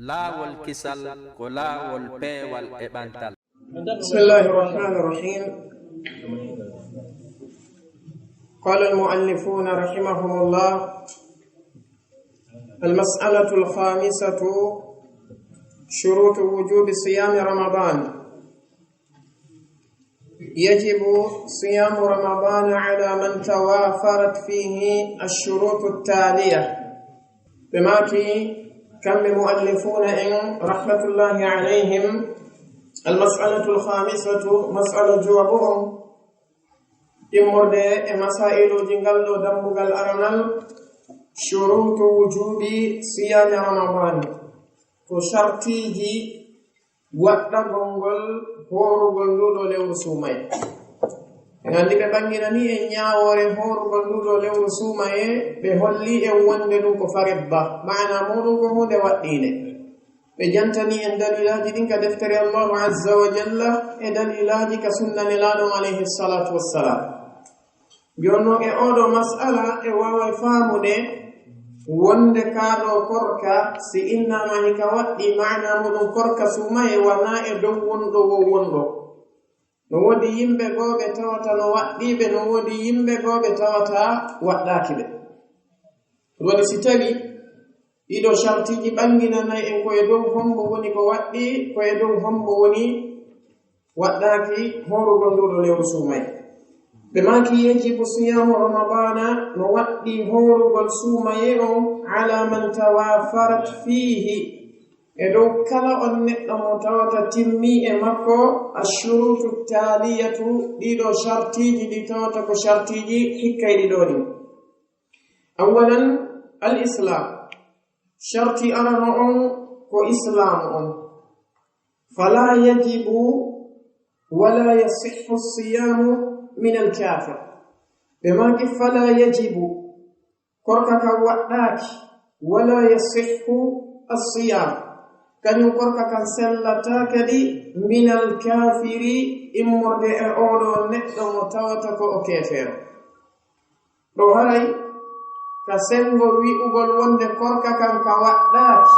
laawol kisal ko laawol peewal e ɓantal. بسم الله الرحمن الرحيم. قال المؤلفون رحمهم الله: المسألة الخامسة شروط وجوب صيام رمضان. يجب صيام رمضان على من توافرت فيه الشروط التالية. بماكي كم مؤلفون إن رحمة الله عليهم المسألة الخامسة مسألة جوابهم إمرد مسائل جنجل دمبغل أرنال شروط وجوب صيام رمضان وشرطيجي وقت غنغل هورغل لولو لewru sumaye ngandi be banginani e nyaawore horugol lullo lewru sumaye be holli e wonde dum ko farebba maana modum ko hunde waddine be jantani en dalilaji din ka deftere Allah azza wa jalla e dalilaji ka sunnani lado alayhi salatu wassalam jonno e odo mas'ala e wawa faamude wonde kaado korka si inna mahika waddi maana modum korka sumaye wana e dow wondo no wodi yimbe goobe tawata no waddibe no wodi yimbe goobe tawata waddakibe woni si tawi ido shartiji bangina nay en ko e dow hombo woni ko waddi ko e dow hombo woni waddaki horugol ndudo lewru sumay be maki yajibu siyamu ramadana no waddi horugol sumaye on ala man tawafarat fihi edo kala on neddo mo tawata timmi e makko ashurutu taliyatu dido shartiji di tawata ko shartiji hikkaydi doni awalan al-islam sharti arano on ko islam on fala yajibu wala yasihhu as-siyamu min al-kafir bima fala yajibu korka ka waddaki wala yasihhu as-siyam kanyum korka kan sellata kadi minal kafiri immorde e odo neddo mo tawata ko o kefero do haray ka sengo wi'ugol wonde korka kan ka waddaki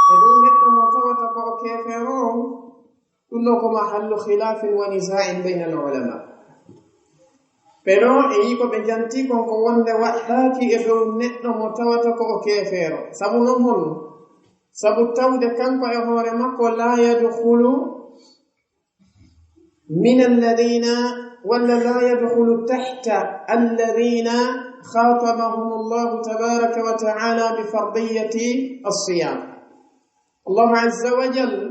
e do neddo mo tawata ko o kefero dunno ko mahallu khilafin wa niza'in bayna al ulama pero e yiko be janti kon ko wonde waddaki e do neddo mo tawata ko o kefero sabu non hon sabu tawde kanko e hoore makko la yadkhulu min alladhina wala la yadkhulu tahta alladhina khatabahum Allah tabaraka wa ta'ala bi fardiyati as-siyam. Allah azza wa jalla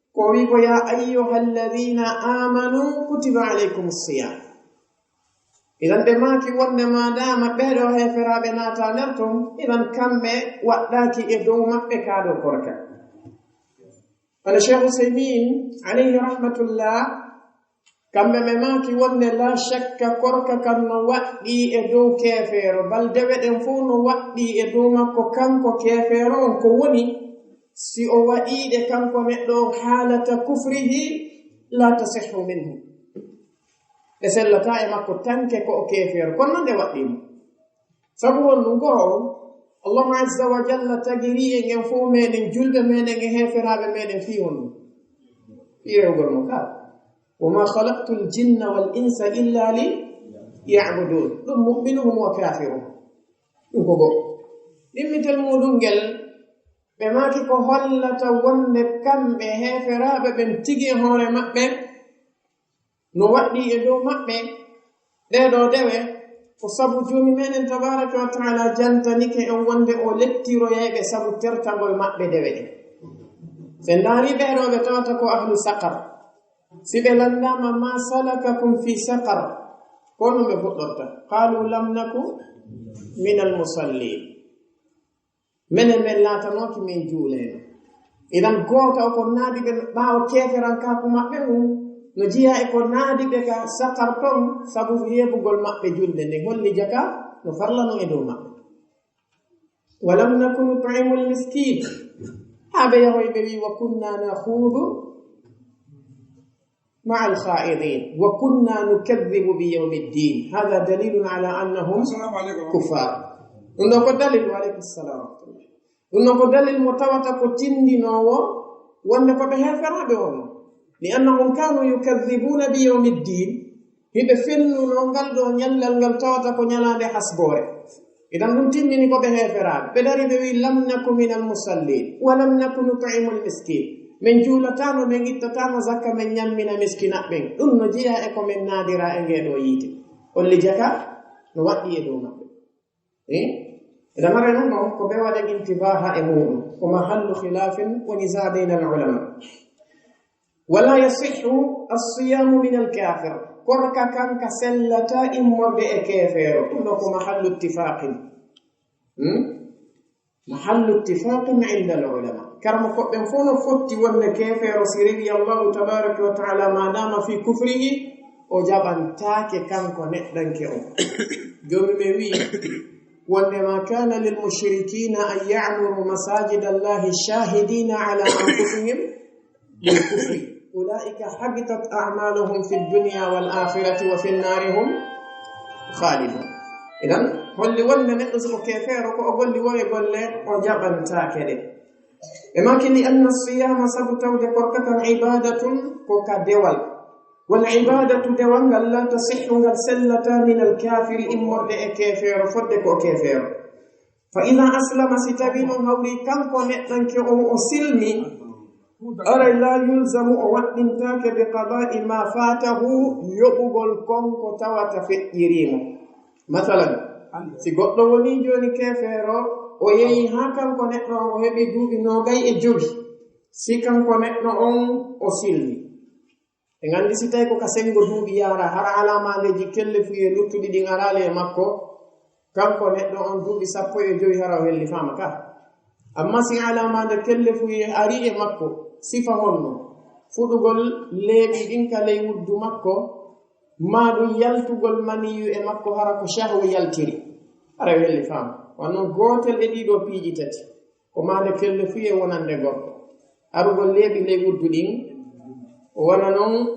ko wi ko ya ayyuhalladhina amanu kutiba alaykumus siyam. idan de maki wonde madama beedo heferabe nata nertum idan kambe waddaki e dow mabbe kaado korka ala Sheikh Usaymin alayhi rahmatullah kambe me maki wonde la shakka korka kan no waddi e dow kefero bal dewe den fu no waddi e dow makko kanko kefero on ko woni si o wadi de kanko meddo halata kufrihi la tasihhu minhu e sellata e makko tanke ko o kefero kon non de waddimo sabu won ngo Allah azza wa jalla tagiri e ngem fu meden julbe meden e heferabe meden fi hon irewgol mo ka wama khalaqtul jinna wal insa illa li ya'budun dum mu'minuhum wa kafiruhum ko go dimmitel mudungel be maki ko hollata wonde kambe heferabe ben tigi hoore mabbe no waddi e dow mabbe dedo dewe ko sabu joomi menen tabaraka wa taala jantanike en wonde o lettiro yeybe sabu tertagol mabbe dewe de sen dari be robe tawata ko ahlu saqar sibe landama ma salakakum fi saqar kono be fudorta qalu lam naku min al musallin menen men latanoki men juuleno idan gota ko naadi be baawo keferan ka ko mabbe no jiya e ko naadi be ka saqar ton sabu yebugol mabbe julde ne holli jaka no farlano e dow mabbe walam nakunu ta'imul miskin habe yahoy be wi wa kunna nakhudu مع الخائضين وكنا نكذب بيوم الدين هذا دليل على أنهم كفار إنه دليل عليكم السلام إنه دليل متواتر كتندي نوو وأن كبه فرابهم لأنهم كانوا يكذبون بيوم الدين هذا فيلم نونغال دون يلال توتا كنيلا دي حسبوري إذا نتندي كبه فراب بداري بي لم نكن من المصلين ولم نكن نطعم المسكين من جولتانو من جتتانو زكا من يمنا مسكينات بين إنه جيها إكو من نادرة إنجدو يتي واللي جكا نواتي يدوما إذا مرة نمو كبه ودك انتباه إمون ومحل خلاف ونزاع بين العلماء ولا يصح الصيام من الكافر كركا كان كسلتا إمور دي كافر إنه محل اتفاق محل اتفاق عند العلماء كرم قبن فونو فتي ون كافر سيري الله تبارك وتعالى ما دام في كفره وجبن تاكي كان كونتن كيو جومي ميوي وإنما كان للمشركين أن يعمروا مساجد الله شاهدين على أنفسهم بالكفر أولئك حبطت أعمالهم في الدنيا والآخرة وفي النار هم خالدون إذن هل ولنا نقصر كافر وقال لي ويقول لي وجبن تاكده لكن لأن الصيام سبتو دقرقة عبادة وكدول والعبادة دوان لا تصح سلة من الكافر إمور كافر فدك وكافر فإذا أسلم ستبين هولي كم كنتن كأو أسلمي أرى لا يلزم أوقت تاك بقضاء ما فاته يقبل كم كتوات في الإريم مثلا سيقول وني جوني كافر ويهي هاكم كنتن وهبي دوبي نوغي إجوبي سيكم كنتن أسلمي ngandi sitay ko kasengo duubi yara har alama leji kelle fuye luttudi di ngarale makko kanko neddo on duubi sappo e joyi haraw helli fama ka amma si alama de kelle fuye ari e makko sifa honno fudugol lebi dinka ley wuddu makko maadu yaltugol maniyu e makko hara ko shahwa yaltiri haraw helli fama wonon gotel e dido piiji tati ko maade kelle fuye wonande gorko arugol lebi ley wuddu din wana non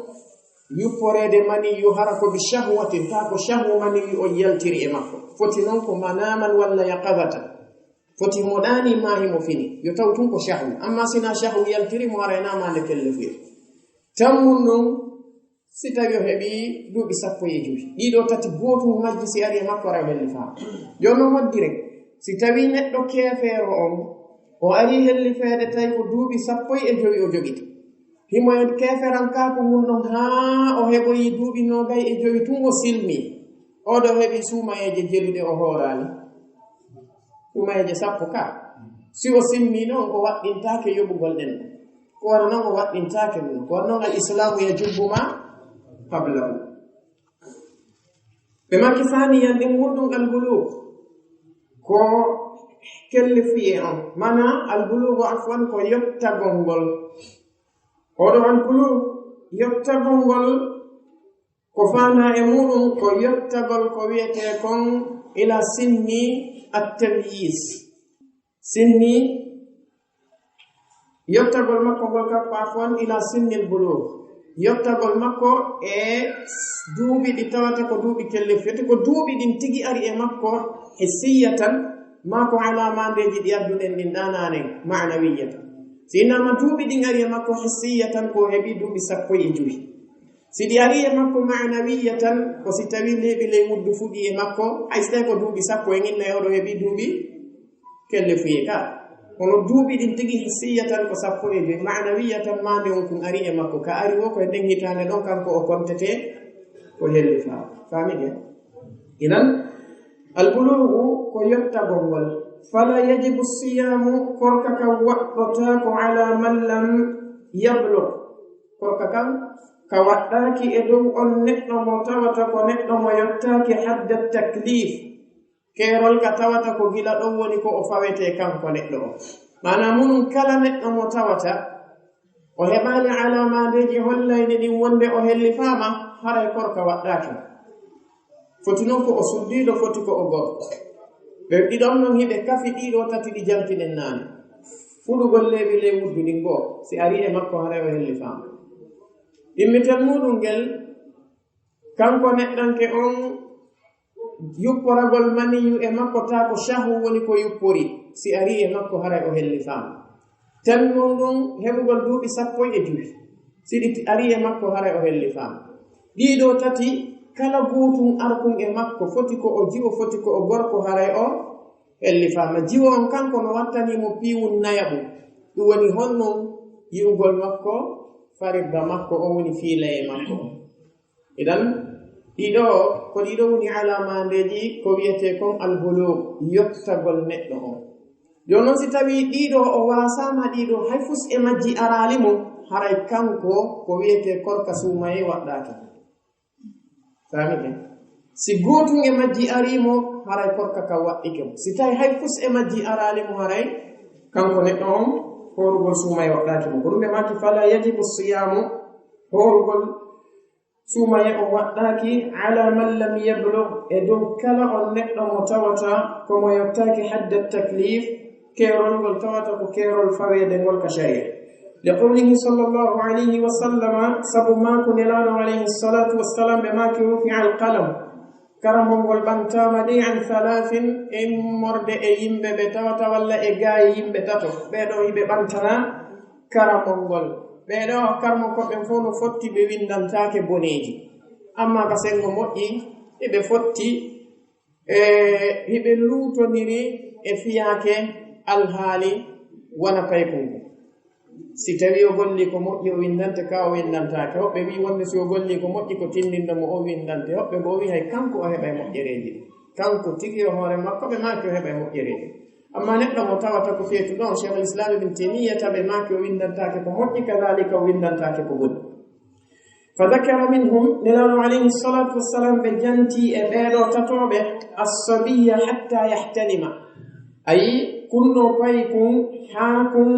yupporede mani yu hara ko bi shahwatin ta ko shahwa mani yu o yaltiri e makko foti non ko manaman walla yaqadata foti modani mahi mo fini yo tawtun ko shahwa amma sina shahwa yaltiri mo arena ma le kelle fi tamun non sita yo hebi dubi sappo e juuji dido tati goto majji si ari e makko ra helli fa jonno moddire si tawi neddo kefero on o ari helli fede tay ko dubi sappo e jowi o jogiti himo en keferan ka ko mun don ha o hebo yi duubi no gay e jowi tun o silmi o do hebi sumayeje jelude o horali sumayeje sappo ka si o silmi no o waddintaake yobugol den ko wala non o waddintaake mun ko non al islamu yajubbu ma qablahu be makki fani yan din murdun al bulugh ko kellifi on mana al bulugh afwan ko yotta gongol odo an kulu yottagol ko fana e mudum ko yottagol ko wiete kon ila sinni at-tamyiz sinni yottagol makko gol ka pafon ila sinni al-bulugh yottagol makko e duubi di tawata ko duubi kellefete ko duubi din tigi ari e makko hissiyatan mako alamandeji di addunen din danane ma'nawiyatan sinama duubi din ari makko hissiyatan ko hebi duubi sappo e juwi sidi ari makko ma'nawiyatan ko si tawi lebi le muddu fudi e makko aysta ko duubi sappo e nginna yodo hebi duubi kelle fiye ka kono duubi din tigi hissiyatan ko sappo e juwi ma'nawiyatan mande on kun ari e makko ka ari wo ko den hitande don kanko o kontete ko helli fa famide inan al-bulugh ko yotta gongol فلا يجب الصيام كركك وقتك على من لم يبلغ كركك كوقتك ادو ان نقم متوتك ونقم يتاك حد التكليف كيرول كتوتك غيلا دو وني كو فاويته كان كو ندو معنى من كلا نقم متوتا o hebali alamadeji hollayde ɗin wonde o helli fama haray korka waɗɗaki foti noon ko o suddiɗo foti ko o gorko ɓe ɗiɗon noon hiɓe kafi ɗiɗo tati ɗi jaltiɗen naane fuɗugol leeɓi ley wudduɗin goo si ari e makko haray o helli fama ɗimmitel muɗum ngel kanko neɗɗanke on yupporagol maniyu e makko ta ko shahu woni ko yuppori si ari e makko haray o helli faam temmo ɗum heɓugol duuɓi 15 siɗi ari e makko haray o helli faam ɗiɗo tati kala gootum arkun e makko foti ko o jiwo foti ko o gorko haray o helli faama jiwo on kanko no wattanimo piiwun nayaɓu ɗum woni honnon yi'ugol makko faridda makko o woni fiilaye makko idan ɗiɗo ko ɗiɗo woni alamandeji ko wiyete kon albulug yottagol neɗɗo on joni noon si tawi ɗiɗo o wasama ɗiɗo hay fus e majji arali mum haray kanko ko wiyete korka suumaye waɗɗake famine si gootum e majji arimo haray korka ka waɗɗike mo si tawi hay fus e majji arali mo haray kanko neɗɗo on horugol suumaye waɗɗake mo ko ɗum ɓe maki fala yajibu siyamu horugol suumaye o waɗɗaki ala man lam yablug e dow kala on neɗɗo mo tawata komo yottaki hadda taklif keerol ngol tawata ko keerol fawede ngol ka sharia liqawlihi sallllahu alayhi wa sallama sabu maako nelaɗo alayhi salatu wassalam ɓe maki rufi'a alqalam karamol ngol ɓantama ɗi an 3 immorde e yimɓe ɓe tawata walla e gaaye yimɓe tato ɓeɗo yiɓe ɓantana karamol ngol ɓeɗo karmo koɓe fof no fotti ɓe windantake boneji amma ka sengo moƴƴi eɓe fotti hiɓe luutoniri e fiyake alhaali wona paykungu si tawi o golli ko moƴƴi o windante ka o windantake hoɓɓe wi wonde si o golli ko moƴƴi ko tindinɗomo o windante hoɓɓe bo wi hay kanko o heɓa e moƴƴereji kanko tigi o hoore makko ɓe maki o heɓa e moƴƴereji amma neɗɗo mo tawata ko feetu ɗon cheikh l'islam ibn taymiyya taɓe maki o windantake ko moƴƴi kadalika o windantake ko goɗɗi fa dakara minhum nelaɗo alayhi salatu wassalam ɓe janti e ɓeɗo tatoɓe assabiya hatta yahtalima ayi kunno payi kun haa kun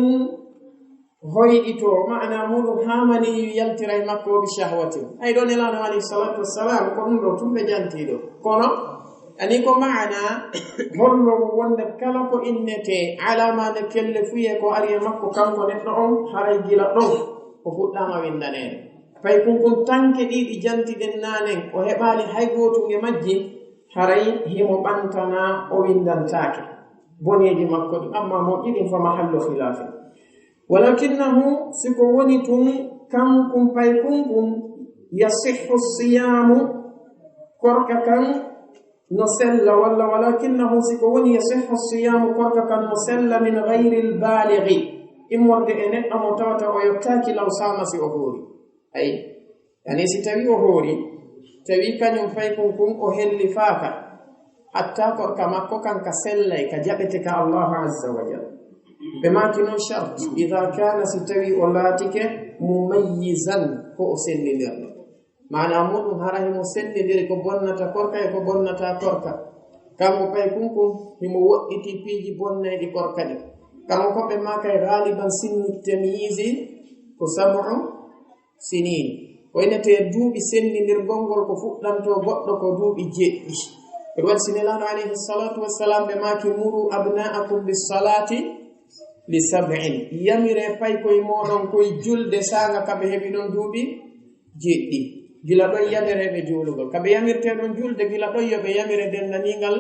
hoyɗito mana muɗum hamani yaltira e makko bi shahwati ay ɗo nelaɗo alayhi salatu wassalam ko ɗum ɗo tumɓe jantiɗo kono ani ko maana hollo wonde kala ko innete alamade kelle fuye ko ari e makko kanko neɗɗo on haray gila ɗon ko fuɗɗama windanede fay kunkun tanke ɗiɗi jantiɗen nanen o heɓali hay gotum e majji haray himo ɓantana o windantake boneji makko ɗi amma moƴƴiɗin fa mahallo khilafi walakinahu siko woni tun kankum pay kunkun yasihhu siyamu korka kan no sella walla walakinahu siko woni yasihhu siyamu korka kan no sella min gayri lbalighi immorde e neɗɗo mo tawata o yottaki law sama si o hoori ayi yani si tawi o hoori tawi kañum fay kunkun o helli faaka hatta korka makko kanka sellay ka jaɓete ka allahu azza wa jalla ɓe maki noon chart ida kana si tawi o laatike mumayyizan ko o sennidirɗo mana muɗum hara himo sennidiri ko bonnata korka e ko bonnata korka kanko pay kunkun himo woɗɗiti piiji bonnayɗi korka ɗi kanko koɓe makay galiban sinnu tamyisi ko 7 sinin ko inete duuɓi sennidirgol ngol ko fuɗɗanto goɗɗo ko duuɓi 7 ɓeɗo waɗi sinelaɗo alayhi salatu wassalam ɓe maki muru abna'akum bisalati li 7 yamire pay koye moɗon koye julde sanga kaɓe heɓi ɗon duuɓi 7 gila ɗon yamireɓe juulugol kaɓe yamirte ɗon julde gila ɗon yoɓe yamire dendanigal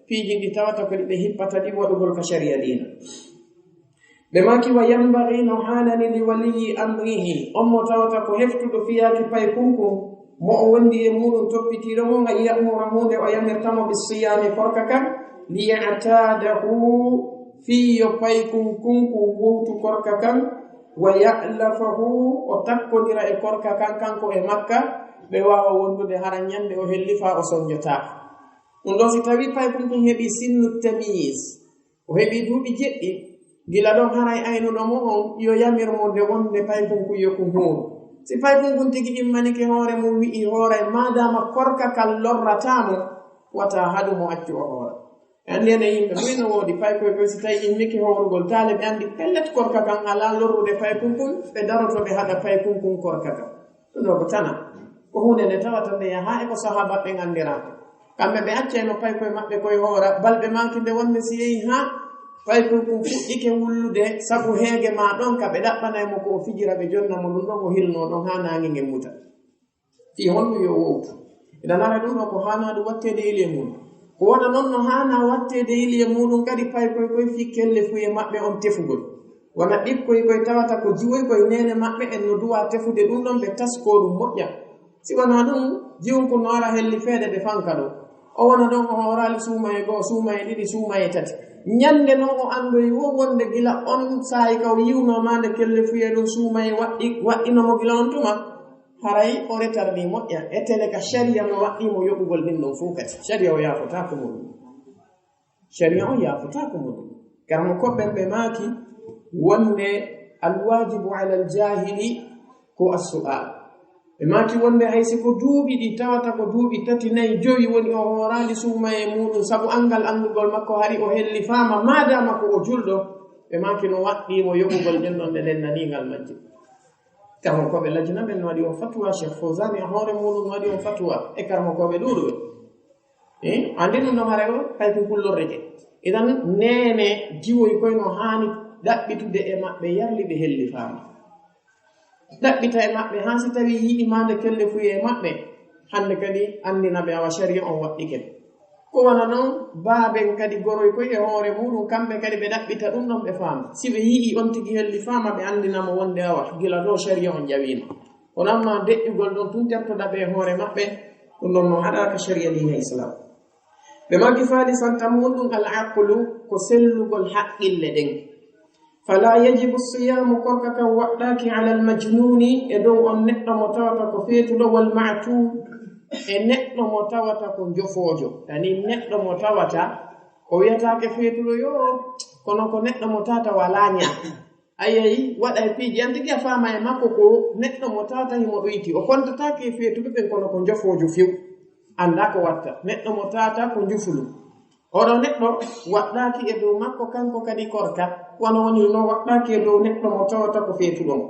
piiji ɗi tawata ko ɗiɓe hippata ɗi waɗugol ka sharia dina ɓe maki wa yambagi no hanani li waliyi amrihi on mo tawata ko heftuɗo fiyaki pay kunkum mo o wondi e muɗum toppitiɗo mo ga yamura hunde o yamirtamo bisiyami korka kan liyatadahu fiyo pay kunkunku wowtu korka kan wa ya'lafahu o takkodira e korka kan kanko e makka ɓe wawa wondude hara ñande o hellifa o soñjotaka ɗum ɗon si tawi pay kunkun heɓi sinnu tamise o heɓi duuɓi 7 gila ɗon haray aynuɗomo on yo yamirmo nde wonde pay kunkun yokum huuru si pay kunkun tigi immanike hoore mum wi'i hoore madama korka kal lorratamo wata haɗumo accu o hoore andi ene yimɓe muyno woodi pay koye koye si tawi immiki howrugol taale ɓe andi pellet korka kan ala lorrude pay kunkun ɓe daroto ɓe haɗa pay kunkun korka kan ɗum ɗo ko tana ko hunde nde tawata nde yaha e ko sahaba ɓe gandirako kamɓe ɓe accayno pay koye maɓɓe koye hoora balɓe maki nde wonde si yehi ha pay kunkun fuɗɗike wullude sabu heege ma ɗon ka ɓe ɗaɓɓanaymo ko o fijira ɓe jonna mo ɗum ɗon o hilno ɗon ha nangi nge muta fi honɗum yo wowtu idan ara ɗum ɗo ko hanaɗum wattede ile mum ko wona noon no hana wattede yili e muɗum kadi pay koye fi kelle fuye maɓɓe on tefugol wona ɗikkoy koye tawata ko jiwoy koye nene maɓɓe en no duwa tefude ɗum ɗon ɓe tasko ɗum moƴƴa si wona ɗum jiwon ko no ara helli feede ɓe fanka ɗo o wona ɗon o horali suumaye goo suumaye ɗiɗi suumaye tati ñande noon o andoyi wo wonde gila on saayi kaw yiwnomade kelle fuye ɗum suumaye waɗɗinomo gila on tuma haray o retarni moƴƴa e tele ka sharia no waɗɗimo yoɓugol ɗin ɗon fuu kadi sharia o yafotako muɗum sharia o yafotako muɗum karmo koɓɓen ɓe maaki wonde alwajibu ala aljahili ko assu'al ɓe maaki wonde haysi ko duuɓi ɗi tawata ko duuɓi tati nayi joyi woni o horali suuma e muɗum sabu angal andugol makko hari o helli faama madama ko o julɗo ɓe maaki no waɗɗimo yoɓugol ɗen ɗon nde lennanigal majji karmokoɓe lajina ɓen no waɗi on fatwa cheikh fausani e hoore muɗum waɗi on fatwa e karmokoɓe ɗuɗuɓe andi ɗum ɗon haare o hay ko kullorreke idan nene jiwoy koyno hani ɗaɓɓitude e maɓɓe yarli ɓe helli faama ɗaɓɓita e maɓɓe han si tawi yi'imande kelle fuye e maɓɓe hande kadi andinaɓe awa sharia on waɗɗike ko wona noon baaben kadi goroy koye e hoore muɗum kamɓe kadi ɓe ɗaɓɓita ɗum ɗon ɓe faama si ɓe yi'i on tigi helli faama ɓe andinamo wonde awa gila ɗo sharia on jawino onamma deƴƴugol ɗon tun tertoɗaɓe e hoore maɓɓe ɗum ɗon no haɗaka sharia dina islam ɓe maggi faali santam wonɗum al aqlu ko sellugol haqqille ɗen fala yajibu siyamu korka kan waɗɗaki ala almajnuni e dow on neɗɗo mo tawata ko feetuɗo wal ma'tu e neɗɗo mo tawata ko jofoojo yani neɗɗo mo tawata o wiyatake feetuɗo yo kono ko neɗɗo mo tawata wala ña ayayi waɗa e piiji antigi a faama e makko ko neɗɗo mo tawata himo ɗoyti o kontatake e feetuɓe ɓen kono ko jofoojo few anda ko watta neɗɗo mo tawata ko jufulu oɗo neɗɗo waɗɗaki e dow makko kanko kadi korka wono woni no waɗɗaki e dow neɗɗo mo tawata ko feetuɗon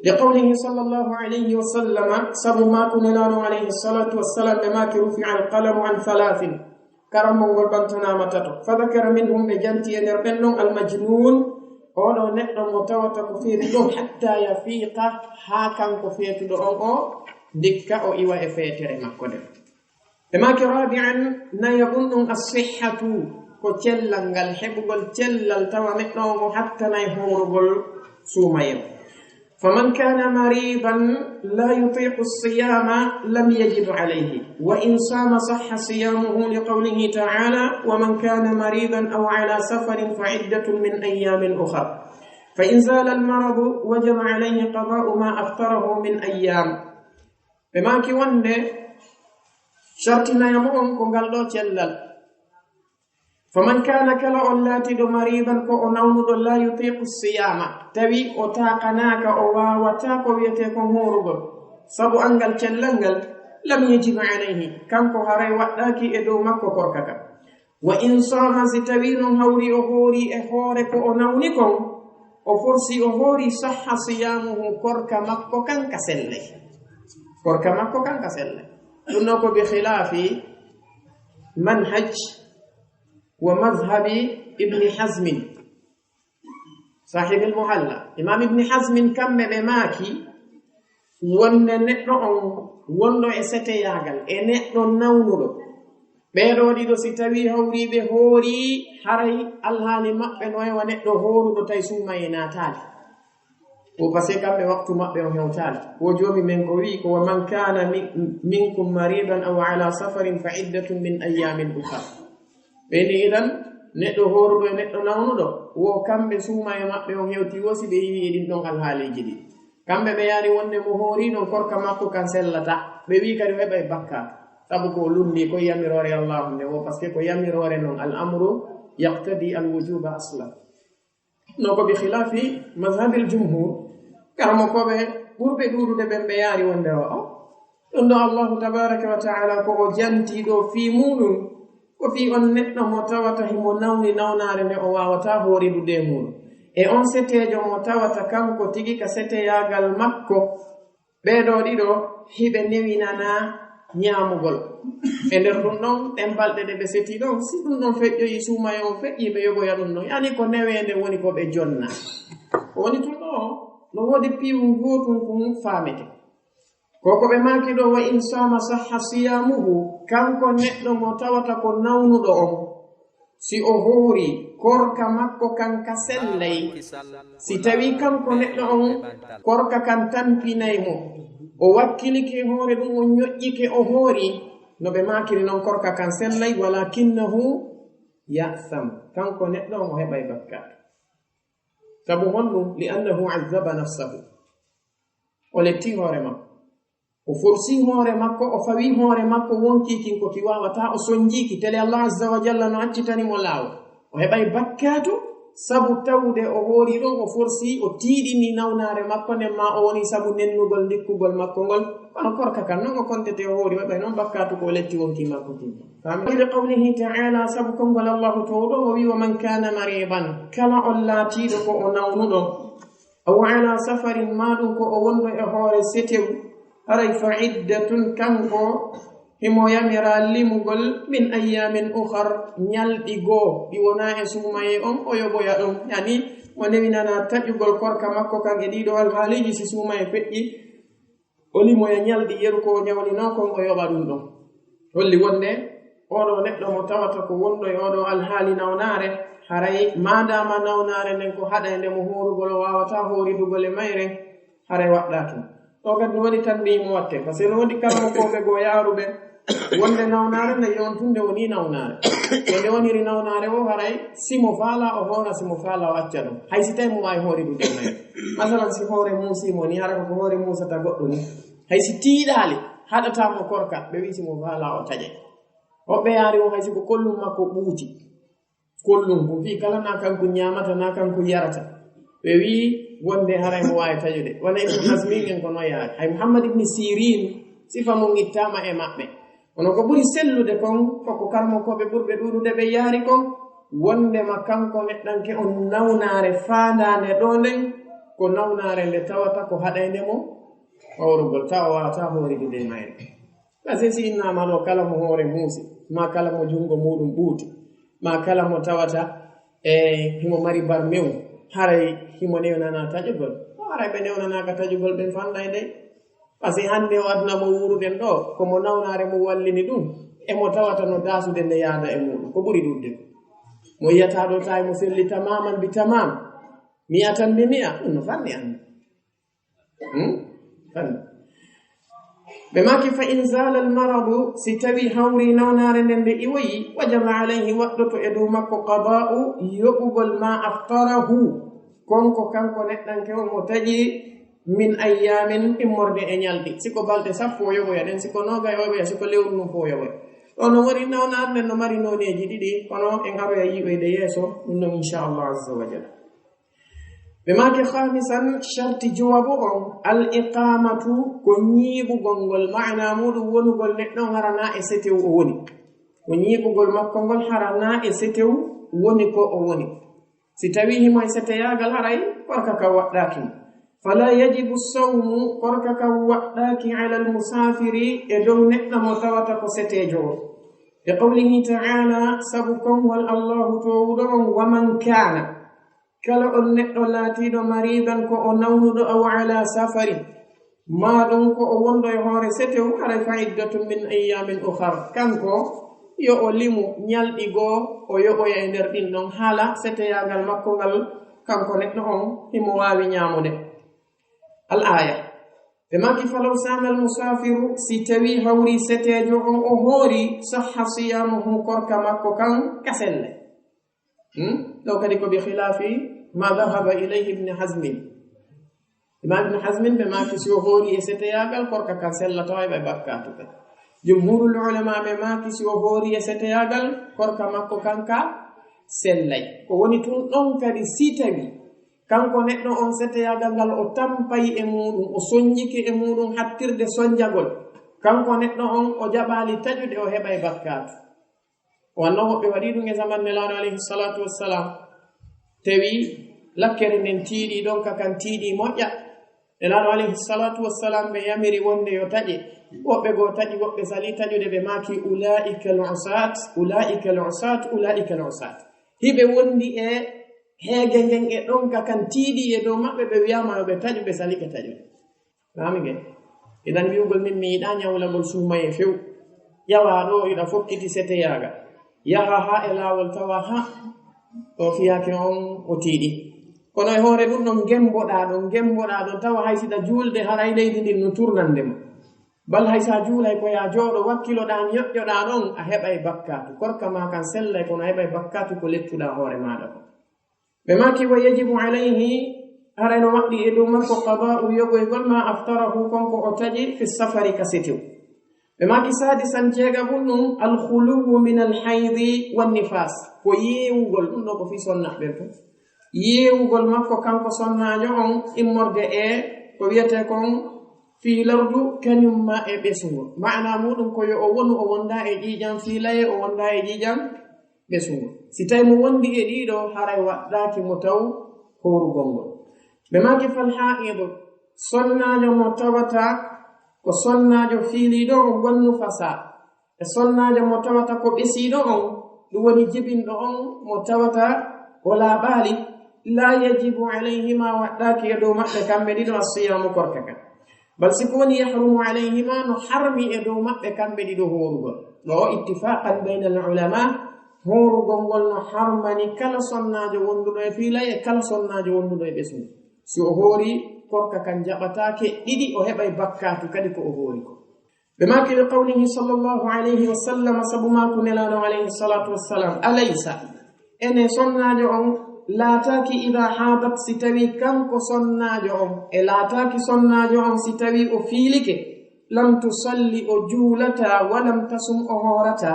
li qawlihi sallallahu alayhi wa sallama sabu mako nelaɗo alayhi salatu wassalam ɓe maki rufi alqalamu an thalathin karamol ngol ɓantanama tato fadakara minhum ɓe janti e nder ɓen ɗon almajnun oɗo neɗɗo mo tawata ko feetuɗo hatta yafiqa ha kanko feetuɗo on o dikka o iwa e feetere makko nden ɓe maki rabi'an nayabun ɗum assihhatu ko cellal ngal heɓugol cellal tawa neɗɗo o hattanay horugol suumayel faman kana maridan la yutiqu siyama lam yajib alayhi wa in sama sahha siyamuhu liqawlihi ta'ala wa man kana maridan aw ala safarin fa iddatun min ayamin ukhra fa in zala almaradu wajaba alayhi qada'u ma aftarahu min ayam ɓe maki wonde shartinayamo on ko ngal ɗo cellal faman kana kala on laatiɗo maridan ko o nawnuɗo la yutiqu siyama tawi o taqanaka o wawata ko wiyete kon horugol sabu angal cellal ngal lam yajib alayhi kanko haray waɗɗaki e dow makko korkaka wa in sama si tawi non hawri o hoori e hoore ko o nawni kon o forsi o hoori sahha siyamuhu korka makko kanka sellay korka makko kanka sellay ɗum ɗo ko bi khilafi manhaj wa madhhabi ibni hazmin sahibi almuhalla imam ibni hazmin kamɓe ɓe maaki wonde neɗɗo on wonɗo e seteyagal e neɗɗo nawnuɗo ɓeɗo ɗiɗo si tawi hawriɓe hoori haray alhaali maɓɓe no ewa neɗɗo horuɗo tawi suumaye naataali o parce que kamɓe waktu maɓɓe o hewtaali wo joomi men ko wi ko wa man kana minkum maridan aw ala safarin fa iddatun min ayamin ukhra ɓeni idan neɗɗo horuɗo e neɗɗo nawnuɗo wo kamɓe suumaye maɓɓe o hewti wo si ɓe yiwi ɗin ɗon alhaaliji ɗi kamɓe ɓe yaari wonde mo hoori ɗon korka makko kan sellata ɓe wi kadi heɓa e bakka sabu ko lundi ko yamirore allahu nde wo par ce que ko yamirore noon al amru yaqtadi al wujuba aslan no ko bi khilafi madhhabil jumhur karmo koɓe ɓurɓe ɗuɗude ɓen ɓe yaari wonde o ɗum ɗo allahu tabaraka wa taala ko o jantiɗo fi muɗum ko fi on neɗɗo mo tawata himo nawni nawnare nde o wawata horidude muɗum e on setejo mo tawata kanko tigi ka seteyagal makko ɓeɗo ɗiɗo hiɓe newinana ñaamugol e nder ɗum ɗon ɗen balɗe ɗe ɓe seti ɗon si ɗum ɗon feƴƴoyi suumaye on feƴƴi ɓe yogoya ɗum ɗon yani ko newende woni ko ɓe jonna ko woni tun ɗo no woodi piiwu gotum ko faamete koko ɓe maki ɗo wa in sama sahha siyamuhu kanko neɗɗo mo tawata ko nawnuɗo on si o hoori korka makko kanka sellay si tawi kanko neɗɗo on korka kan tampinaymo o wakkilike hoore ɗum o ñoƴƴike o hoori no ɓe makiri noon korka kan sellay walakinnahu ya'tham kanko neɗɗo on o heɓay bakkaatu sabu honɗum li annahu azzaba nafsahu o letti hoore makko o forsi hoore makko o fawi hoore makko wonkikin ko ki wawata o sonjiki tele Allah azza wa jalla no accitanimo laawol o heɓay bakkaatu sabu tawde o hoori ɗon o forsi o tiiɗini nawnare makko nden ma o woni sabu nennugol ndikkugol makko ngol kono korka kan noon o kontete o hoori waɗay noon bakkaatu ko letti wonki makko kin famide qawlihi ta'ala sabu kongol allahu to ɗon o wi wa man kana mariban kala on laatiɗo ko o nawnuɗo aw ala safarin maɗum ko o wonɗo e hoore setew haray fa iddatun kanko himo yamira limugol min ayyamin ukhar ñalɗi goo ɗi wona e suumaye on o yoɓoya ɗon yani mo newinana taƴugol korka makko kan e ɗiɗo alhaaliji si suumaye feƴƴi o limoya ñalɗi yeru ko o ñawlino kon o yoɓa ɗum ɗon holli wonde oɗo neɗɗo mo tawata ko wonɗo e oɗo alhaali nawnare haray madama nawnare nden ko haɗa nde mo horugol o wawata horidugol e mayre haray waɗɗatum ɗo kadi no waɗi tan mbimo watte par ce que no waɗi kalmo koɓe goo yaaruɓe wonde nawnare nde yon tunde woni nawnare wonde woniri nawnare o haray simo faala o hoora simo faala o acca ɗum hay si tawi mo wawi horidude mayre masalan si hoore muusimo ni hara ko hoore muusata goɗɗo ni hay si tiiɗali haɗatamo korka ɓe wi simo faala o taƴe hoɓɓe yaari o hay siko kollum makko ɓuuti kollum ko fi kala na kanko ñamata na kanko yarata ɓe wi wonde haray mo wawi taƴude wona ibnu hasmin en kono yaari hay muhammad ibni sirin sifa mum ittama e maɓɓe kono ko ɓuri sellude kon koko karmokoɓe ɓurɓe ɗuɗude ɓe yaari kon wondema kanko neɗɗanke on nawnare fandande ɗo nden ko nawnare nde tawata ko haɗayde mo howrugol taw o wawata horidude mayre ɓase si innama ɗo kala mo hoore muusi ma kala mo jungo muɗum ɓuuti ma kala mo tawata e himo mari bar mew haray himo newnana taƴugol haray ɓe newnanaka taƴugol ɓen fanɗay dey par ce que hande o aduna mo wuruɗen ɗo komo nawnare mo wallini ɗum emo tawata no dasude nde yaada e muɗum ko ɓuri ɗudde mo yiyata ɗo tawi mo selli tamaman bi tamam mi'atan bi mi'a ɗum no fanni anda fanni ɓe maki fa in zala almaradu si tawi hawri nawnare nden nde iwoyi wajaba alayhi waɗɗoto e dow makko qada'u yoɓugol ma aftarahu konko kanko neɗɗanke o mo taƴi min ayyamin immorde e ñalɗi siko balɗe sappo o yoɓoya ɗen siko noga o yoɓoya siko lewru num fo o yoɓoya ɗo no woni nawnare nden no mari noneji ɗiɗi kono en haroya yiɓeyde yeeso ɗum noon inchallah azza wa jalla ɓe maki khamisan sharti jowabu on al iqamatu ko ñiɓugol ngol maana muɗum wonugol neɗɗo harana e setew o woni ko ñiɓugol makko ngol harana e setew woni ko o woni si tawi himo e seteyagal haray korka ka waɗɗaki fala yajibu sawmu korka ka waɗɗaki ala almusafiri e dow neɗɗo mo tawata ko setejo o e qawlihi ta'ala sabu konwal allahu to wuɗo on waman kana kala on neɗɗo laatiɗo maridan ko o nawnuɗo aw ala safarin maɗum ko o wonɗo e hoore setew haray fa iddatun min ayyamin ukhar kanko yo o limu ñalɗi goo o yoɓoya e nder ɗin ɗon haala seteyagal makko ngal kanko neɗɗo on himo wawi ñamude al aya ɓe maki falaw sama al musafiru si tawi hawri setejo on o hoori sahha siyamuhu korka makko kan kaselle ɗo kadi ko bi khilafi ma dhahaba ilayhi ibn hazmin imam ibn hazmin ɓe maki si o hoori e seteyagal korka kan sellatawa ɓe bakkatu kadi jumhurul ulama ɓe maki si o hoori e seteyagal korka makko kanka sellay ko woni tun ɗon kadi si tawi kanko neɗɗo on seteyagal ngal o tampayi e muɗum o soññiki e muɗum hattirde soñjagol kanko neɗɗo on o jaɓali taƴude o heɓa e bakkatu wanno woɓɓe waɗi ɗum e zaman nelaɗo alayhi salatu wassalam tawi lakkere nden tiiɗi ɗon kakan tiiɗi moƴƴa nelaɗo alayhi salatu wassalam ɓe yamiri wonde yo taƴe woɓɓe goo taƴi woɓɓe sali taƴude ɓe maki ulaika al-usat ulaika al-usat ulaika al-usat hiɓe wondi e heege ngen e ɗon kakan tiiɗi e dow maɓɓe ɓe wiyama yoɓe taƴu ɓe sali ɓe taƴude fami ngen idan wi'ugol min mi yiɗa ñawlagol suumaye few yawa ɗo iɗa fokkiti seteyaga yaha ha e laawol tawa ha o fiyake on o tiiɗi kono e hoore ɗum ɗon gemboɗa ɗon tawa hay siɗa juulde haray leydi ndin no turnandema bal hay sa juulay ko ya jooɗo wakkiloɗa ñoƴƴoɗa ɗon a heɓay bakkatu korka ma kan sellay kono a heɓay bakkatu ko lettuɗa hoore maɗa ko ɓe maki wa yajibu alayhi harayno waɗɗi e dow makko qada'u yogoygol ma aftarahu konko o taƴi fi safari ka setew ɓe maki sadisan jeegabum ɗum alkhuluwu min alhaydi wannifas ko yeewugol ɗum ɗo ko fi sonnaɓɓen to yeewugol makko kanko sonnajo on immorde e ko wiyete kon fiilardu kañumma e ɓesugol maana muɗum ko yo o wonu o wonda e ƴiƴam fiilaye o wonda e ƴiƴam ɓesugol si tawi mo wondi e ɗiɗo haray waɗɗaki mo taw horugol ngol ɓe maki fal ha'idu sonnajo mo tawata ko sonnajo fiiliɗo on wannu fasa e sonnajo mo tawata ko ɓesiɗo on ɗum woni jibinɗo on mo tawata o laaɓali la yajibu alayhima waɗɗaki e dow maɓɓe kamɓe ɗiɗo asiyamu korka kan bal siko woni yahrumu alayhima no harmi e dow maɓɓe kamɓe ɗiɗo horugol ɗo ittifaqan bayna al ulama horugol ngol no harmani kala sonnajo wonduɗo e fiilay e kala sonnajo wonduɗo e ɓesum si o hoori korka kan jaɓatake ɗiɗi o heɓay bakkatu kadi ko o hoori ko ɓe maki ɓe qawlihi sallllahu alayhi wa sallam sabu mako nelaɗo alayhi salatu wassalam alaysa ene sonnajo on laataki ida hadat si tawi kanko sonnajo on e laataki sonnajo on si tawi o fiilike lam tusalli o juulata walam tasum o hoorata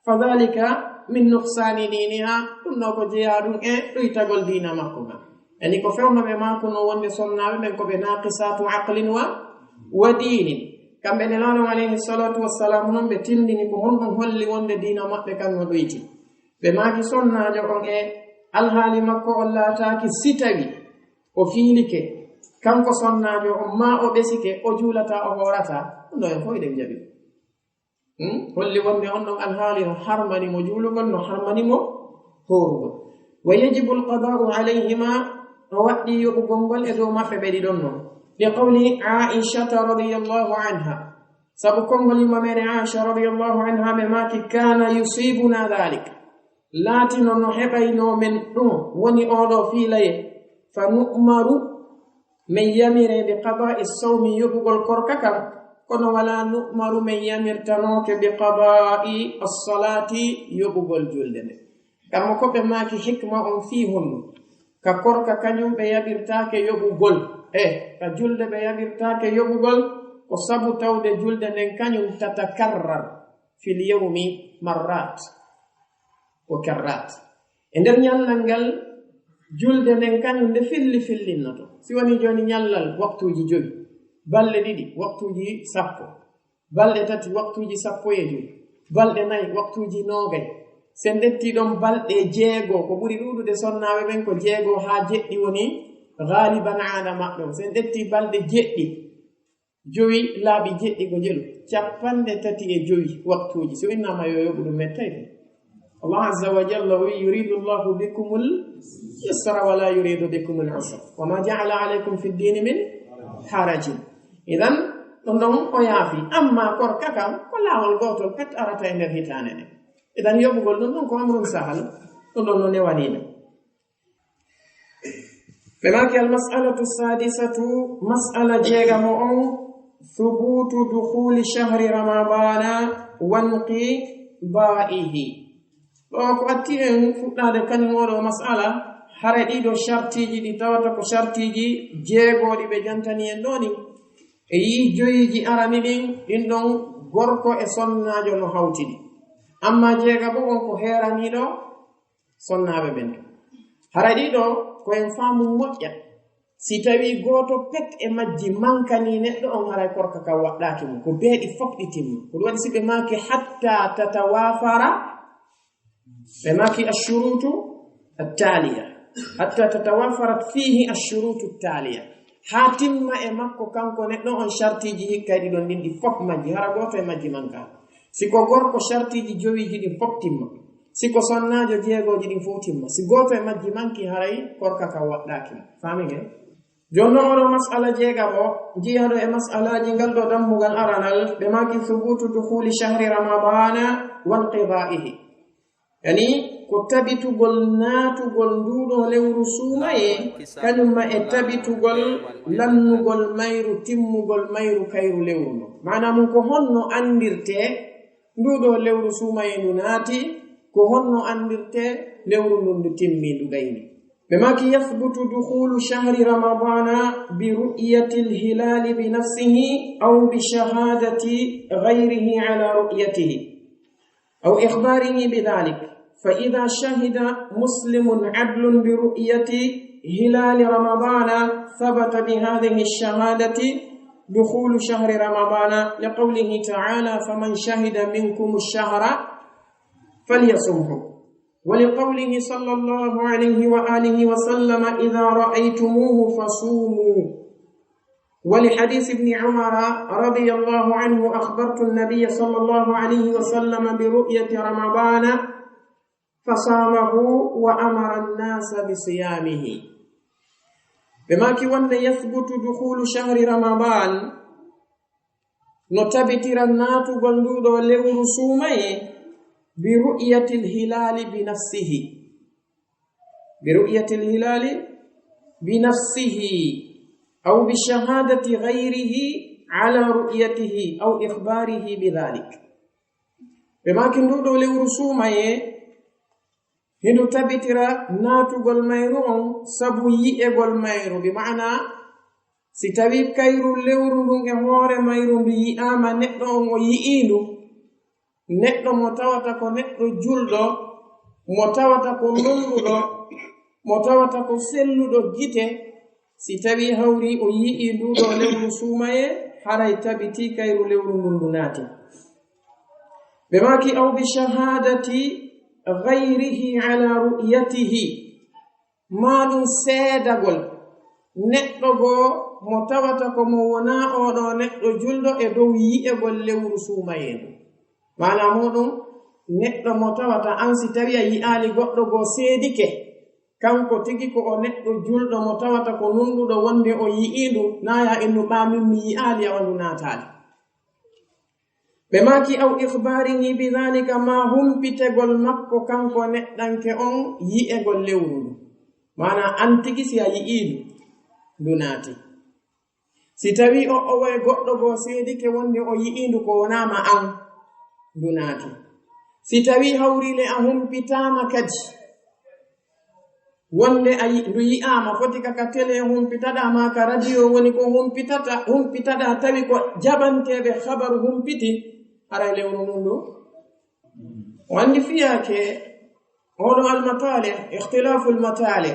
fadhalika min nuqsani diniha ɗum ɗo ko jeeya ɗum e ɗoytagol dina makko ma yani ko fewnoɓe mako no wonde sonnaɓe ɓen koɓe naqisatu aqlin wa dinin kamɓe nelaɗo alayhi salatu wassalam noon ɓe tindini ko honɗum holli wonde dina maɓɓe kan no ɗoyti ɓe maki sonnajo on e alhaali makko on laataki si tawi o fiilike kanko sonnajo on ma o ɓesike o juulata o hoorata ɗum ɗo en fof eɗen jaɓi holli wonde on ɗon alhaali no harmanimo juulugol no harmanimo hoorugol wa yajibu alqada'u alayhima no waɗɗi yoɓugol ngol e dow maɓɓe ɓe ɗiɗon noon li qawli aishata radiyallahu anha sabu konngol yimma meɗen aicha radiyallahu anha ɓe maki kana yusibuna dhalik laatino no heɓayno men ɗum woni oɗo fiilaye fa nu'maru min yamire bi qada'i sawmi yoɓugol korka kam kono wala nu'maru min yamirtanoke bi qada'i as-salati yoɓugol julde nde kammo ko ɓe maaki hikma on fii honɗum ka korka kañum ɓe yaɓirtake yoɓugol ka julde ɓe yaɓirtake yoɓugol ko sabu tawde julde nden kañum tatakarrar fil yawmi marrat ko karrat e nder ñallal ngal julde nden kañum nde fillinnoto si woni joni ñallal waktuji 5 balɗe 2 waktuji 10 balɗe 3 waktuji 15 balɗe 4 waktuji 9 sen detti ɗon balɗe 6 ko ɓuri ɗuɗude sonnaɓe ɓen ko 6 ha 7 woni galiban aada maɓɓe sen detti balɗe 7 laaɓi 7 ko jelu 35 waktuji so innama yo yoɓu ɗum mettay Allah azza wa jalla yuridu Allahu bikumul yusra wa la yuridu bikumul usra wa ma ja'ala alaykum fi ad-din min harajin idan ɗon o yaafi amma korka kam ko laawol gotol pet arata e nder hitane ɗe idan yoɓugol ɗum ko amrun sahal ɗum ɗon no newanino ɓe maki almas'alatu sadisatu mas'ala jeegamo on thubutu dukhuli shahri ramadana wanqi ba'ihi ɗo ko atti en fuɗɗade kañum oɗo mas'ala hare ɗiɗo shartiji ɗi tawata ko shartiji 6 ɗi ɓe jantani en ɗoni e yi 5 arani ɗin ɗin ɗon gorko e sonnajo no hawtiɗi amma 6 bo on ko heraniɗo sonnaɓe ɓen hare ɗiɗo ko en faamu moƴƴa si tawi goto pet e majji mankani neɗɗo on haray korka ka waɗɗaki mum ko beeɗi fof ɗi timma ko ɗum waɗi si ɓe maki hatta tatawafara ɓe maki ashurutu attaliya hatta tatawafarat fihi ashurutu attaliya ha timma e makko kanko neɗɗo on shartiji hikkay ɗiɗon ɗin ɗi fof majji hara goto e majji manka siko gorko shartiji 5 ɗin fof timma siko sonnajo 6 ɗin fof timma si goto e majji manki haray korka ka waɗɗaki fami hen jonno oɗo mas'ala jeegabo jiyaɗo e mas'alaji ngal ɗo dammugal aranal ɓe maki thubutu dukhuli shahri ramadana wa inqidaihi, yani ko tabitugol naatugol nduɗo lewru suumaye kañumma e tabitugol lannugol mayru timmugol mayru kayru lewru ndo. mana mum ko honno andirte nduɗo lewru suumaye ndu naati, ko honno andirte lewru ndun ndu timmi ndu gayni. بماك يثبت دخول شهر رمضان برؤية الهلال بنفسه أو بشهادة غيره على رؤيته أو إخباره بذلك. فإذا شهد مسلم عدل برؤية هلال رمضان ثبت بهذه الشهادة دخول شهر رمضان، لقوله تعالى فمن شهد منكم الشهر فليصمه، ولقوله صلى الله عليه وآله وسلم إذا رأيتموه فصوموا، ولحديث ابن عمر رضي الله عنه أخبرت النبي صلى الله عليه وسلم برؤية رمضان فصامه وأمر الناس بصيامه. بما كون يثبت دخول شهر رمضان نتبتر النات قلدود ولو رسومي برؤية الهلال بنفسه، برؤية الهلال بنفسه أو بشهادة غيره على رؤيته أو إخباره بذلك. بما كندود لو رسومي هندو تبترا ناتو قل ميرو سبو يئي ميرو، بمعنى ستبيب كيرو لورو نغور ميرو بيئاما نتنو يئينو neɗɗo mo tawata ko neɗɗo julɗo, mo tawata ko nonduɗo, mo tawata ko selluɗo gite, si tawi hawri o yi'i nduɗo lewru suumaye haray tabiti kayru lewru ndu naati. ɓe maki aw bi shahadati gayrihi ala ru'yatihi, maɗum seedagol neɗɗo goo mo tawata ko mo wona oɗo neɗɗo julɗo e dow yi'egol lewru suumaye ndu. mana muɗum neɗɗo mo tawata an si tawi a yi'ali goɗɗo goo seedike kanko tigi ko o neɗɗo julɗo mo tawata ko nunduɗo wonde o yi'indu naya innu ɓamin mi yi'ali a wandu natali. ɓe maki aw ikhbarihi bidhalika, ma humpitegol makko kanko neɗɗanke on yi'egol lewru ndu, mana an tigi si a yi'indu ndu naati. si tawi o way goɗɗo goo seedike wonde o yi'indu ko wonama an ndu naati. si tawi hawrile a humpitama kadi wonde ndu yi'ama foti kaka télé humpitaɗama ka radio woni ko humpitaɗa tawi ko jaɓanteɓe habaru humpiti haray lewru ndu wandi fiyake oɗo almatali ikhtilafu almatali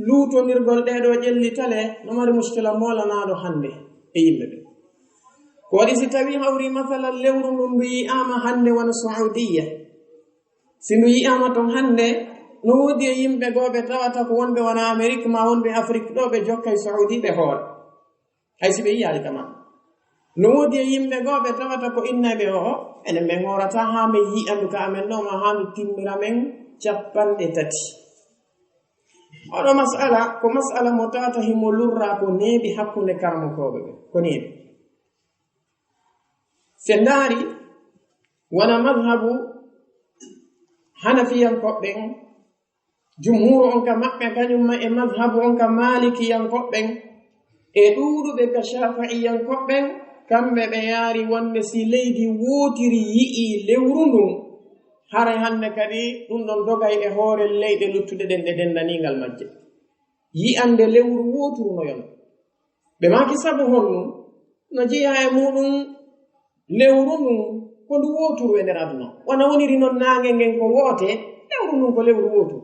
luutonirgol ɗeɗo ƴellitale no mari muskila molanaɗo hande e yimɓeɓe. ko waɗi si tawi hawri masalan lewru ndu ndu yi'ama hande wona saudiya, si ndu yi'ama ton hande no woodi e yimɓe gooɓe tawata ko wonɓe wona amérique ma wonɓe afrique ɗo ɓe jokkay saudi ɓe hoore hay si ɓe yiyali kama. no woodi e yimɓe gooɓe tawata ko innaɓe o enen min horata ha min yi'andu ka amen ɗo ma ha mi timmira men 30. oɗo masala ko masala mo tawata himo lurra ko neeɓi hakkunde karmokoɓe ɓe, ko neeɓi. se ndaari wona madhabu hanafiyankoɓɓen, jumhuru on ka maɓɓe kañumma e madhabu on ka malikiyankoɓɓen e ɗuuɗuɓe ka shafa'iyankoɓɓen, kamɓe ɓe yaari wonde si leydi wootiri yi'i lewru ndun haray hande kadi ɗum ɗon dogay e hoore leyɗe luttuɗe ɗen ɗe dendanigal majje. yi'ande lewru wooturu no yon ɓe maki sabu honnum no jeeya e muɗum lewru ndun ko ndu wooturu e nder aduna, wona woniri noon naange ngen ko woote, lewru ndun ko lewru wooturu.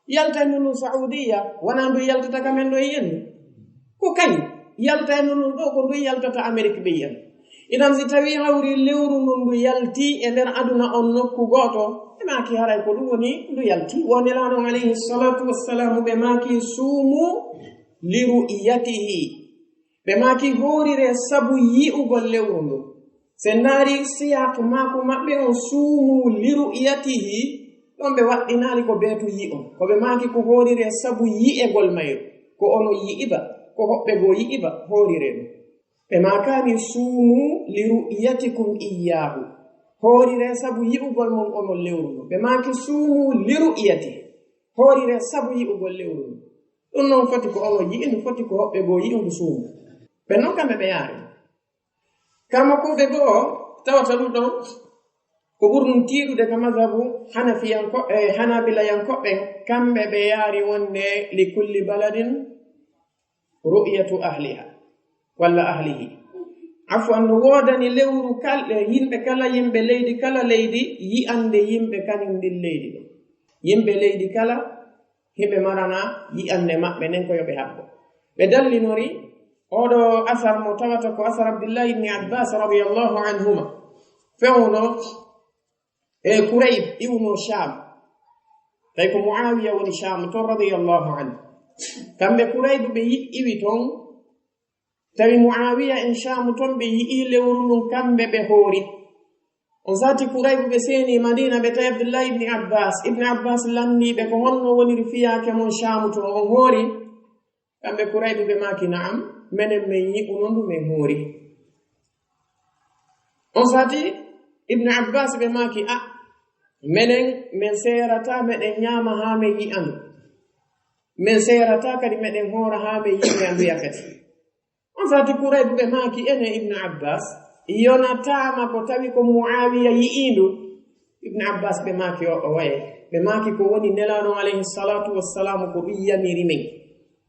yaltayno ndun saudiya wona ndu yaltata kamen ɗo yiyendu, ko kañ yaltayno ndun ɗo ko ndu yaltata amérique ɓe yiyen. idan si tawi hawri lewru ndun ndu yalti e nder aduna on nokku gooto, ɓe maki haray ko ɗum woni ndu yalti. wonelaɗo alayhi salatu wassalamu ɓe maki suumu li ru'yatihi, ɓe maki hoorire sabu yi'ugol lewru ndu. se ndaari siyak maako maɓɓe on suumu li ru'yatihi, ɗon ɓe waɗɗinaali ko beetu yi'on, ko ɓe maaki ko hoorire sabu yi'egol mayru, ko ko ono yi'iba ko hoɓɓe goo yi'iba hoorire ɗum ɓe makani suumu li ru'yatikum iyyahu hoorire sabu yi'ugol mon onon lewru ndu ɓe maki suumu li ru'yati hoorire sabu yi'ugol lewru ndu ɗum noon foti ko ono yi'i ndu foti ko hoɓɓe goo yi'i ndu suumu ɓe noon kamɓe ɓe yaari kama kuuɓe goo tawata ɗum ɗon ko ɓurnum tiiɗude ka madhabu hanabilayankoɓɓe kamɓe ɓe yaari wonde li kulli baladin ru'yatu ahliha walla ahlihi afwan no woodani lewru yimɓe kala yimɓe leydi kala leydi yi'ande yimɓe kañum ndin leydi ɗo yimɓe leydi kala himɓe marana yi'ande maɓɓe nden ko yoɓe habbo ɓe dallinori oɗo asar mo tawata ko asar abdillah ibni abbas radiallahu anhuma fewno kurayb iwno sham tawi ko muawiya woni sham toon radiallahu anhu kamɓe kurayb ɓe iwi toon tawi muawiya en sham toon ɓe yi'i lewru ɗum kamɓe ɓe hoori on sati kurayb ɓe seeni madina ɓe tawi abdullah ibni abbas lanniɓe ko honno woniri fiyake mon sham toon on hoori kamɓe kurayb ɓe maki naam menen min yi'uno ndu min hoori on sati ibnu abbas ɓe maki menen min serata meɗen ñaama haa min yi'andu min serata kadi meɗen hoora haa min yi'e andu yakati on sati kurayb ɓe maki ene ibnu abbas yonatama ko tawi ko muawiya yi'indu ibnu abbas ɓe maki o waye ɓe maki ko woni nelano alayhi salatu wassalamu ko ɗum yamiri min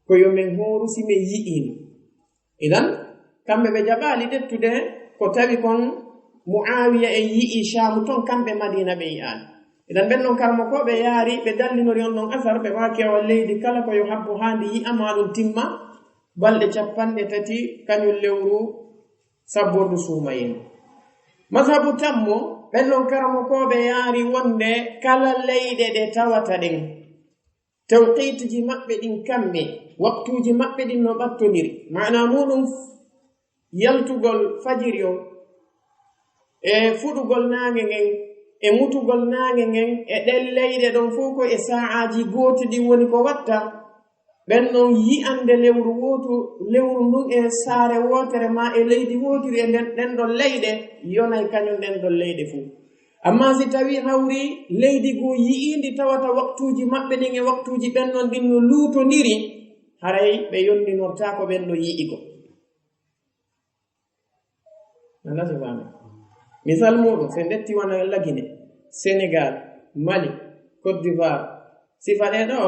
ko yo min hooru si min yi'indu idan kamɓe ɓe jaɓali ɗettude ko tawi kon muawiya en yi'i shamu ton kamɓe madina ɓe yi'ani idan ɓen non karmo ko ɓe yaari ɓe dallinori on ɗon asar ɓe maki o leydi kala ko yo habbo handi yi'ama ɗum timma balɗe 3 kañum lewru sabbordu suumayen mazhabu tammo ɓen non karmo ko ɓe yaari wonde kala leyɗe ɗe tawata ɗen tawqitiji maɓɓe ɗin kamɓe waktuji maɓɓe ɗin no ɓattodiri mana muɗum yaltugol fajiri o e fuɗugol naange ngen e mutugol naange ngen e ɗen leyɗe ɗon fof ko e sa'aji gooti ɗi woni ko watta ɓen ɗon yi'ande lewru ndun e saare wotere ma e leydi wotiri e ɗen ɗon leyɗe yonay kañum ɗen ɗon leyɗe fuu amma si tawi hawri leydi goo yi'indi tawata waktuji maɓɓe ɗin e waktuji ɓen ɗon ɗin no luutondiri haray ɓe yondinorta ko ɓen ɗo yi'i ko misal muɗum se ndetti wona lagine sénégal mali côte d'ivoire sifa ɗe ɗo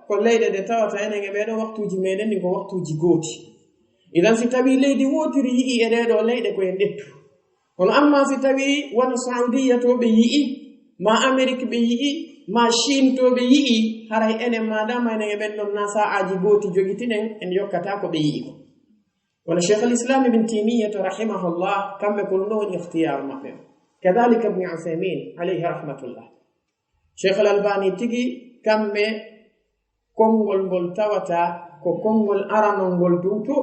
ko leyɗe ɗe tawata enen e ɓeɗo waktuji meɗen ɗin ko waktuji gooti idan si tawi leydi wotiri yi'i e ɗeɗo leyɗe koyen ɗettu kono amma si tawi wona saudiya to ɓe yi'i ma amérique ɓe yi'i ma chine to ɓe yi'i haray enen madama enen e ɓen ɗon na sa'aji gooti jogitiɗen en yokkata ko ɓe yi'i ko wala cheikh alislam ibn timiyata rahimahullah kamɓe ko ɗum ɗo woni ikhtiyar maɓɓe kadalika ibni uthaymin alayhi rahmatullah cheikh al albani tigi kamɓe konngol ngol tawata ko konngol aranol ngol dow to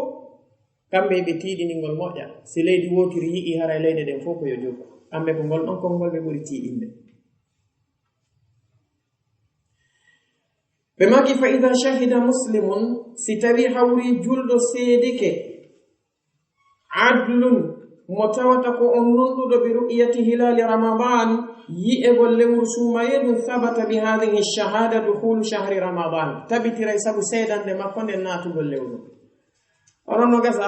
kamɓe ɓe tiiɗini ngol moƴƴa si leydi wotiri yi'i haray leyɗe ɗen fof ko yo jogo kamɓe ko ngol ɗon konngol ɓe ɓuri tiiɗinde ɓe maki fa ida shahida muslimun si tawi hawri julɗo seedike adlun mo tawata ko on nunɗuɗo bi ru'yati hilali ramadan yi'egol lewru sumayeɗum thabata bi hadihi shahada dukhulu shahri ramadan tabitiray sabu seedande makko nden naatugol lewru onon no gasa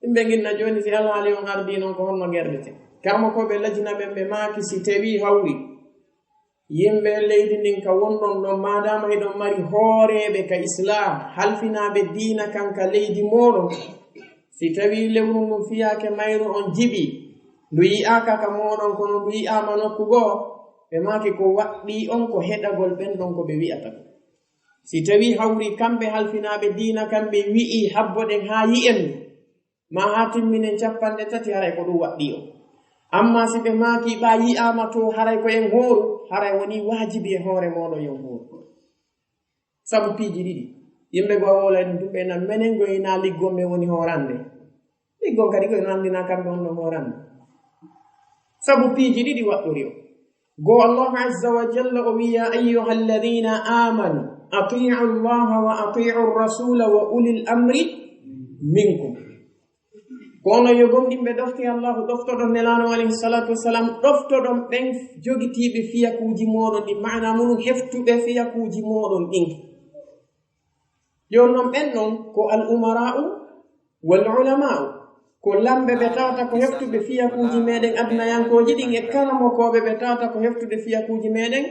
yimɓe ginna joni si alhaali on ardi noon ko honno gerɗete karmo ko ɓe lajina ɓen ɓe maaki si tawi hawri yimɓe leydi ndin ka wonɗon ɗon madama eɗon mari hooreɓe ka islam halfinaɓe diina kanka leydi moɗon si tawi lewru ndum fiyake mayru on jiɓi ndu yi'aka ka moɗon kono ndu yi'ama nokku goo ɓe maki ko waɗɗi on ko heɗagol ɓen ɗon ko ɓe wi'ata si tawi hawri kamɓe halfinaɓe diina kamɓe wi'i habboɗen ha yi'en ma ha timminen 3 haray ko ɗum waɗɗi o amma si ɓe maki ɓa yi'ama to haray ko en hooru haray woni wajibi e hoore moɗon yon hooru sabu piiji ɗiɗi yimɓe go wolani ɗum ɓe nan menen goyna liggol men woni horande liggol kadi koye nandina kamɓe on ɗon horande sabu piiji ɗiɗi waɗɗori o go allahu azza wa jalla o wi ya ayyuha alladina amanu ati'u allaha wa ati'u rasula wa ulil amri minkum kono yo gomɗinɓe ɗofti allahu ɗoftoɗon nelano alayhi salatu wassalam ɗoftoɗon ɓen jogitiɓe fiyakuji moɗon ɗin mana munum heftuɓe fiyakuji moɗon ɗin jonnon ɓen ɗon ko al umara'u wal ulama'u ko lamɓe ɓe tawata ko heftuɓe fiyakuji meɗen adnayankoji ɗin e karamokoɓe ɓe tawata ko heftude fiyakuji meɗen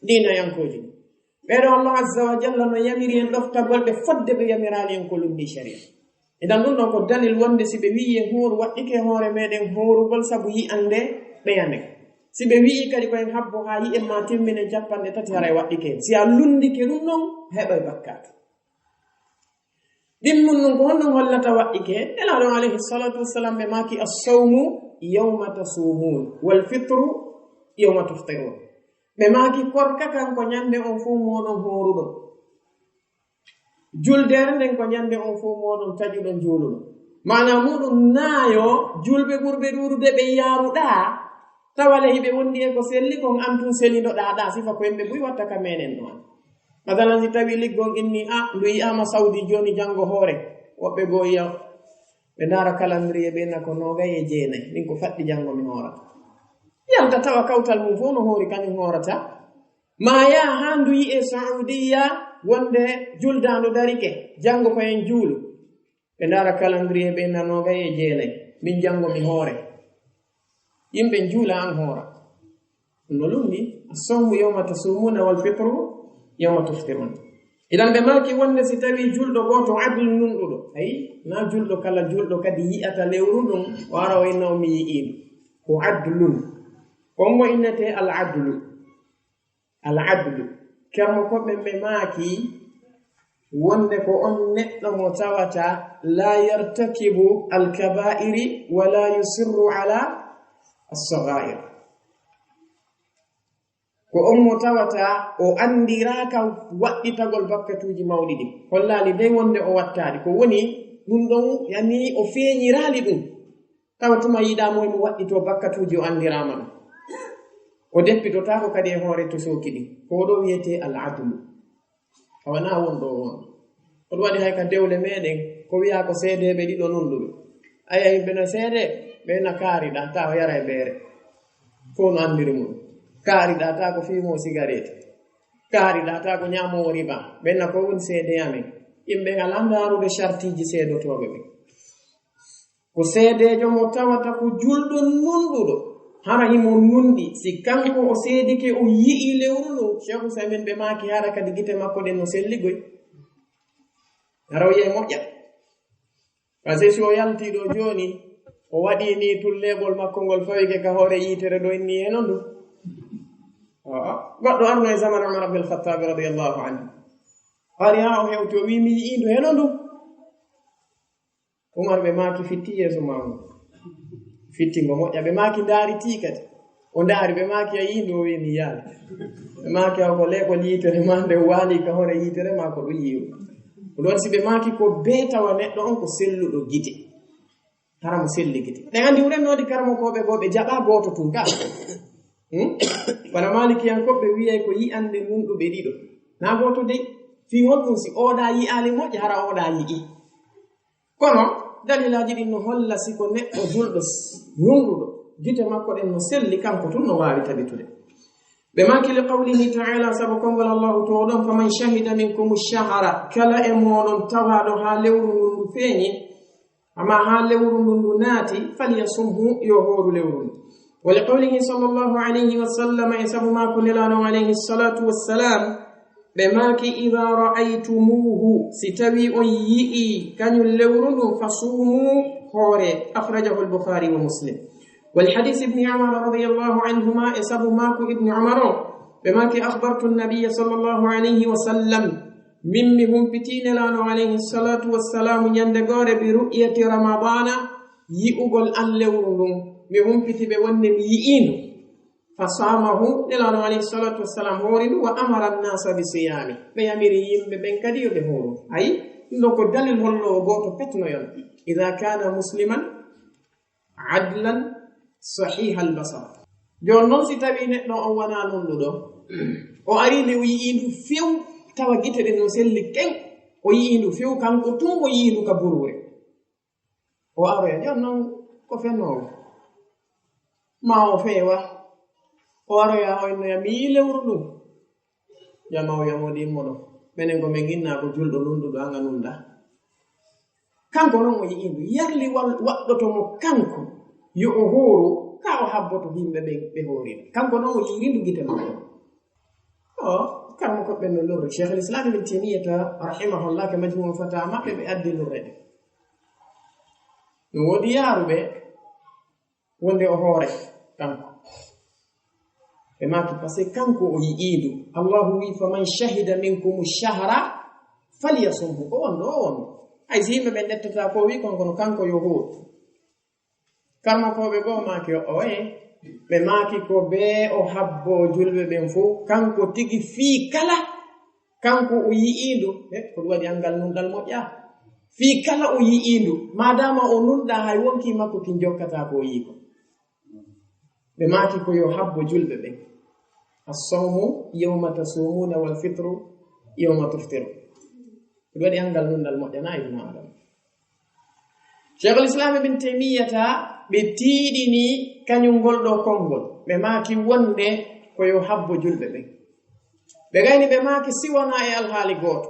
dinayankoji ɗin ɓeɗo allah azza wa jalla no yamiri en ɗoftagol ɓe fodde ɓe yamirali en ko lumni sharia idan ɗum ɗon ko dalil wonde si ɓe wi'i en horu waɗɗike hoore meɗen horugol sabu yi'ande ɓeyande si ɓe wi'i kadi koyen habbo ha yi'en ma timmine capanɗe tati haray waɗɗike si a lundike ɗum ɗon heɓay bakkatu ɗin ɗum ɗum ko honɗum hollata waɗɗike elaɗon alayhi salatu wassalam ɓe maki assawmu yawma tasumun wal fitru yawma tuftirun ɓe maki korka kanko ñande on fo moɗon horuɗon juldere nden ko ñande on fo moɗon taƴuɗon juuluɗon mana muɗum naayo julɓe ɓurɓe ɗuɗude ɓe yaruɗa tawale hiɓe wondi e ko selli kon antun seliɗoɗaɗa sifa ko yimɓe ɓuy watta ka menen ɗon masalan si tawi liggon inni ndu yiyama saudi joni janggo hoore woɓɓe goo yiya ɓe ndara calendrier ɓe nako nogay e jeenayi min ko faɗɗi janggo mi hoorata yalta tawa kawtal mum fof no hoori kañum hoorata ma ya ha ndu yi'e saudiya wonde juldandu darike janggo ko en juulu ɓe ndara calendrier ɓe nanogay e jeenayi min janggo mi hoore yimɓe juula an hoora no lumni assawmu yawma tasumuna wal fitru yawma tuftirun idan ɓe maki wonde si tawi julɗo goto adlu nunɗuɗo ayi na julɗo kala julɗo kadi yi'ata lewru ɗum o ara o inna omi yi'iɗum ko adlun kon mo innete al adlu kermo koɓe ɓe maaki wonde ko on neɗɗo mo tawata la yartakibu alkaba'iri wala yusirru ala as-sagha'ir ko on mo tawata o andiraka waɗɗitagol bakkatuji mawɗi ɗin hollali dey wonde o wattaɗi ko woni ɗum ɗon yani o feeñirali ɗum tawatuma yiɗamo mo waɗɗito bakkatuji o andirama ɗum o deppitotako kadi e hoore to soki ɗin ko ɗo wiyete al adlu awana wonɗo won oɗo waɗi hay ka dewle meɗen ko wiya ko seedeɓe ɗiɗo nunɗuɓe aya yimɓe no seede ɓe na kaariɗa ta o yara e beere fo no andiri mum kaariɗa ta ko fimo cigarette kaariɗa ta ko ñamowo riba ɓenna ko woni seedeyamen yimɓe ngal andarude chartiji seedotoɓe ɓe ko seedejo mo tawata ko julɗo nunɗuɗo hara himo nundi si kanko o seedike o yi'i lewru ndu cheikh usamin ɓe maki hara kadi gite makko ɗen no selligoy hara o yi'e moƴƴa par ce que si o yaltiɗo joni o waɗi ni tullebol makko ngol fawike ka hoore yitere ɗo inni heno ndu goɗɗo arno e zaman umar abdul khattabi radiyallahu anhu ari ha o hewti o wi mi yi'i ndu heno ndu umar ɓe maki fitti yeeso mamu fittingo moƴƴa ɓe maki ndaari tikati o ndaari ɓe maki a yii ndu o wi mi yaali ɓe maki aw ko leekol yitere ma nde waali ka hoore yitere ma ko ɗum yiwu ɗon si ɓe maki ko beetawa neɗɗo on ko selluɗo gite hara mo selli gite ɗen andi wurennode karamokoɓe bo ɓe jaɓa goto tun ka bana malikiyankoɓe wiyay ko yi'ande nunɗuɓe ɗiɗo na goto dey fi honɗum si oɗa yi'ali moƴƴe hara oɗa yi'i kono dalilaji ɗin no holla siko neɗɗo julɗo nunɗuɗo gite makko ɗen no selli kanko tun no wawi tabitude ɓe maki li qawlihi ta'ala sabu kongol allahu to oɗon faman shahida minkum shahara kala e moɗon tawaɗo ha lewru ndundu feeñi amma ha lewru ndundu naati falyasumhu yo horu lewru ndu wa li qawlihi sallallahu alayhi wa sallam e sabu mako nelano alayhi salatu wassalam ɓe maki ida ra'aytumuhu si tawi on yi'i kañum lewru ndu fasumu hoore akhrajahu al-bukhari wa muslim والحديث ابن عمر رضي الله عنهما إساب ماكو ابن عمر بماك أخبرت النبي صلى الله عليه وسلم ممهم بتين لانو عليه الصلاة والسلام يندقار برؤية رمضان يؤغل أن لورهم مهم بتي بونم يئين فصامه لانو عليه الصلاة والسلام هورد وأمر الناس بصيامه بيامير يم بنكدي بهورو أي نكو دليل هلو غوتو بتنو إذا كان مسلما عدلا صحيح البصر jon non si tawi neɗɗo on wana nunɗuɗo o ari nde yi'indu few tawa gite ɗen no selli ken o yiindu few kanko tun o yiindu ka burure o aroya jonnon ko fennowo ma o feewa o aroya hoynoya mi yi lewru ɗum jama o yamodi immoɗo minen ko min ginna ko julɗo nunduɗo anga nunda kanko noon o yiindu yarli waɗɗotomo kanko yo o hooru ka o habboto yimɓe ɓe hoorina kanko noon o yiirindu gite makko o kammo koɓɓe no lorri cheikh l'islam ibn taymiyata rahimahullah ke majmuu fata maɓɓe ɓe addi lorrede no woodi yaaruɓe wonde o hoore kanko ɓe maki par ce que kanko o yiindu allahu wi faman shahida minkum shahra falyasumhu o wonɗo ay si yimɓe ɓe ndettata ko wi konkono kanko yo hoor karma koɓe goo maki o oye ɓe maki ko be o habbo julɓe ɓen fof kanko tigi fii kala kanko o yiindu ko ɗum waɗi angal nunɗal moƴƴa fii kala o yiindu madama o nunɗa hay wonki makko kin jokkata ko yiiko ɓe maki ko yo habbo julɓe ɓen assawmu yawma tasumuna wal fitru yawma tuftiru ko ɗum waɗi angal nunɗal moƴƴana e ɗum adam cheikhul islam ibn taymiyata ɓe tiiɗini kañum ngol ɗo konngol ɓe maaki wonde koyo habbo julɓe ɓen ɓe gayni ɓe maaki siwana e alhaali gooto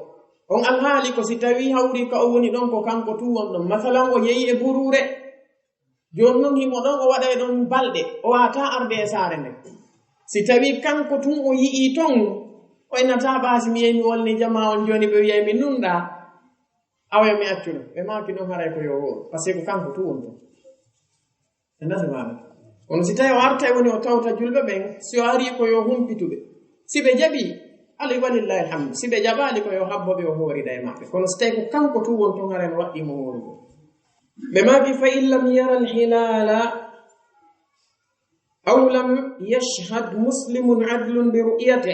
on alhaali ko si tawi hawri ka o woni ɗon ko kanko tu won ɗon masalan o yehi e burure jooni noon himo ɗon o waɗa e ɗon balɗe o wata arde e saare nden si tawi kanko tun o yi'i ton o innata ɓaasi mi yehi mi wolni jama on jooni ɓe wiyay mi nunɗa awoya mi accuɗo ɓe maaki ɗon haray ko yo hooro par ce que ko kanko tu won ton andasemaɓe kono si tawi o arta e woni o tawta julɓe ɓen si o ari ko yo humpituɓe si ɓe jaɓi alay walillahi alhamdu si ɓe jaɓali ko yo habboɓe o hoorida e maɓɓe kono si tawi ko kanko tu won ton haren waɗɗimo hoorugo ɓe maaki fa in lam yara alhilala aw lam yashhad muslimun adlun bi ru'yate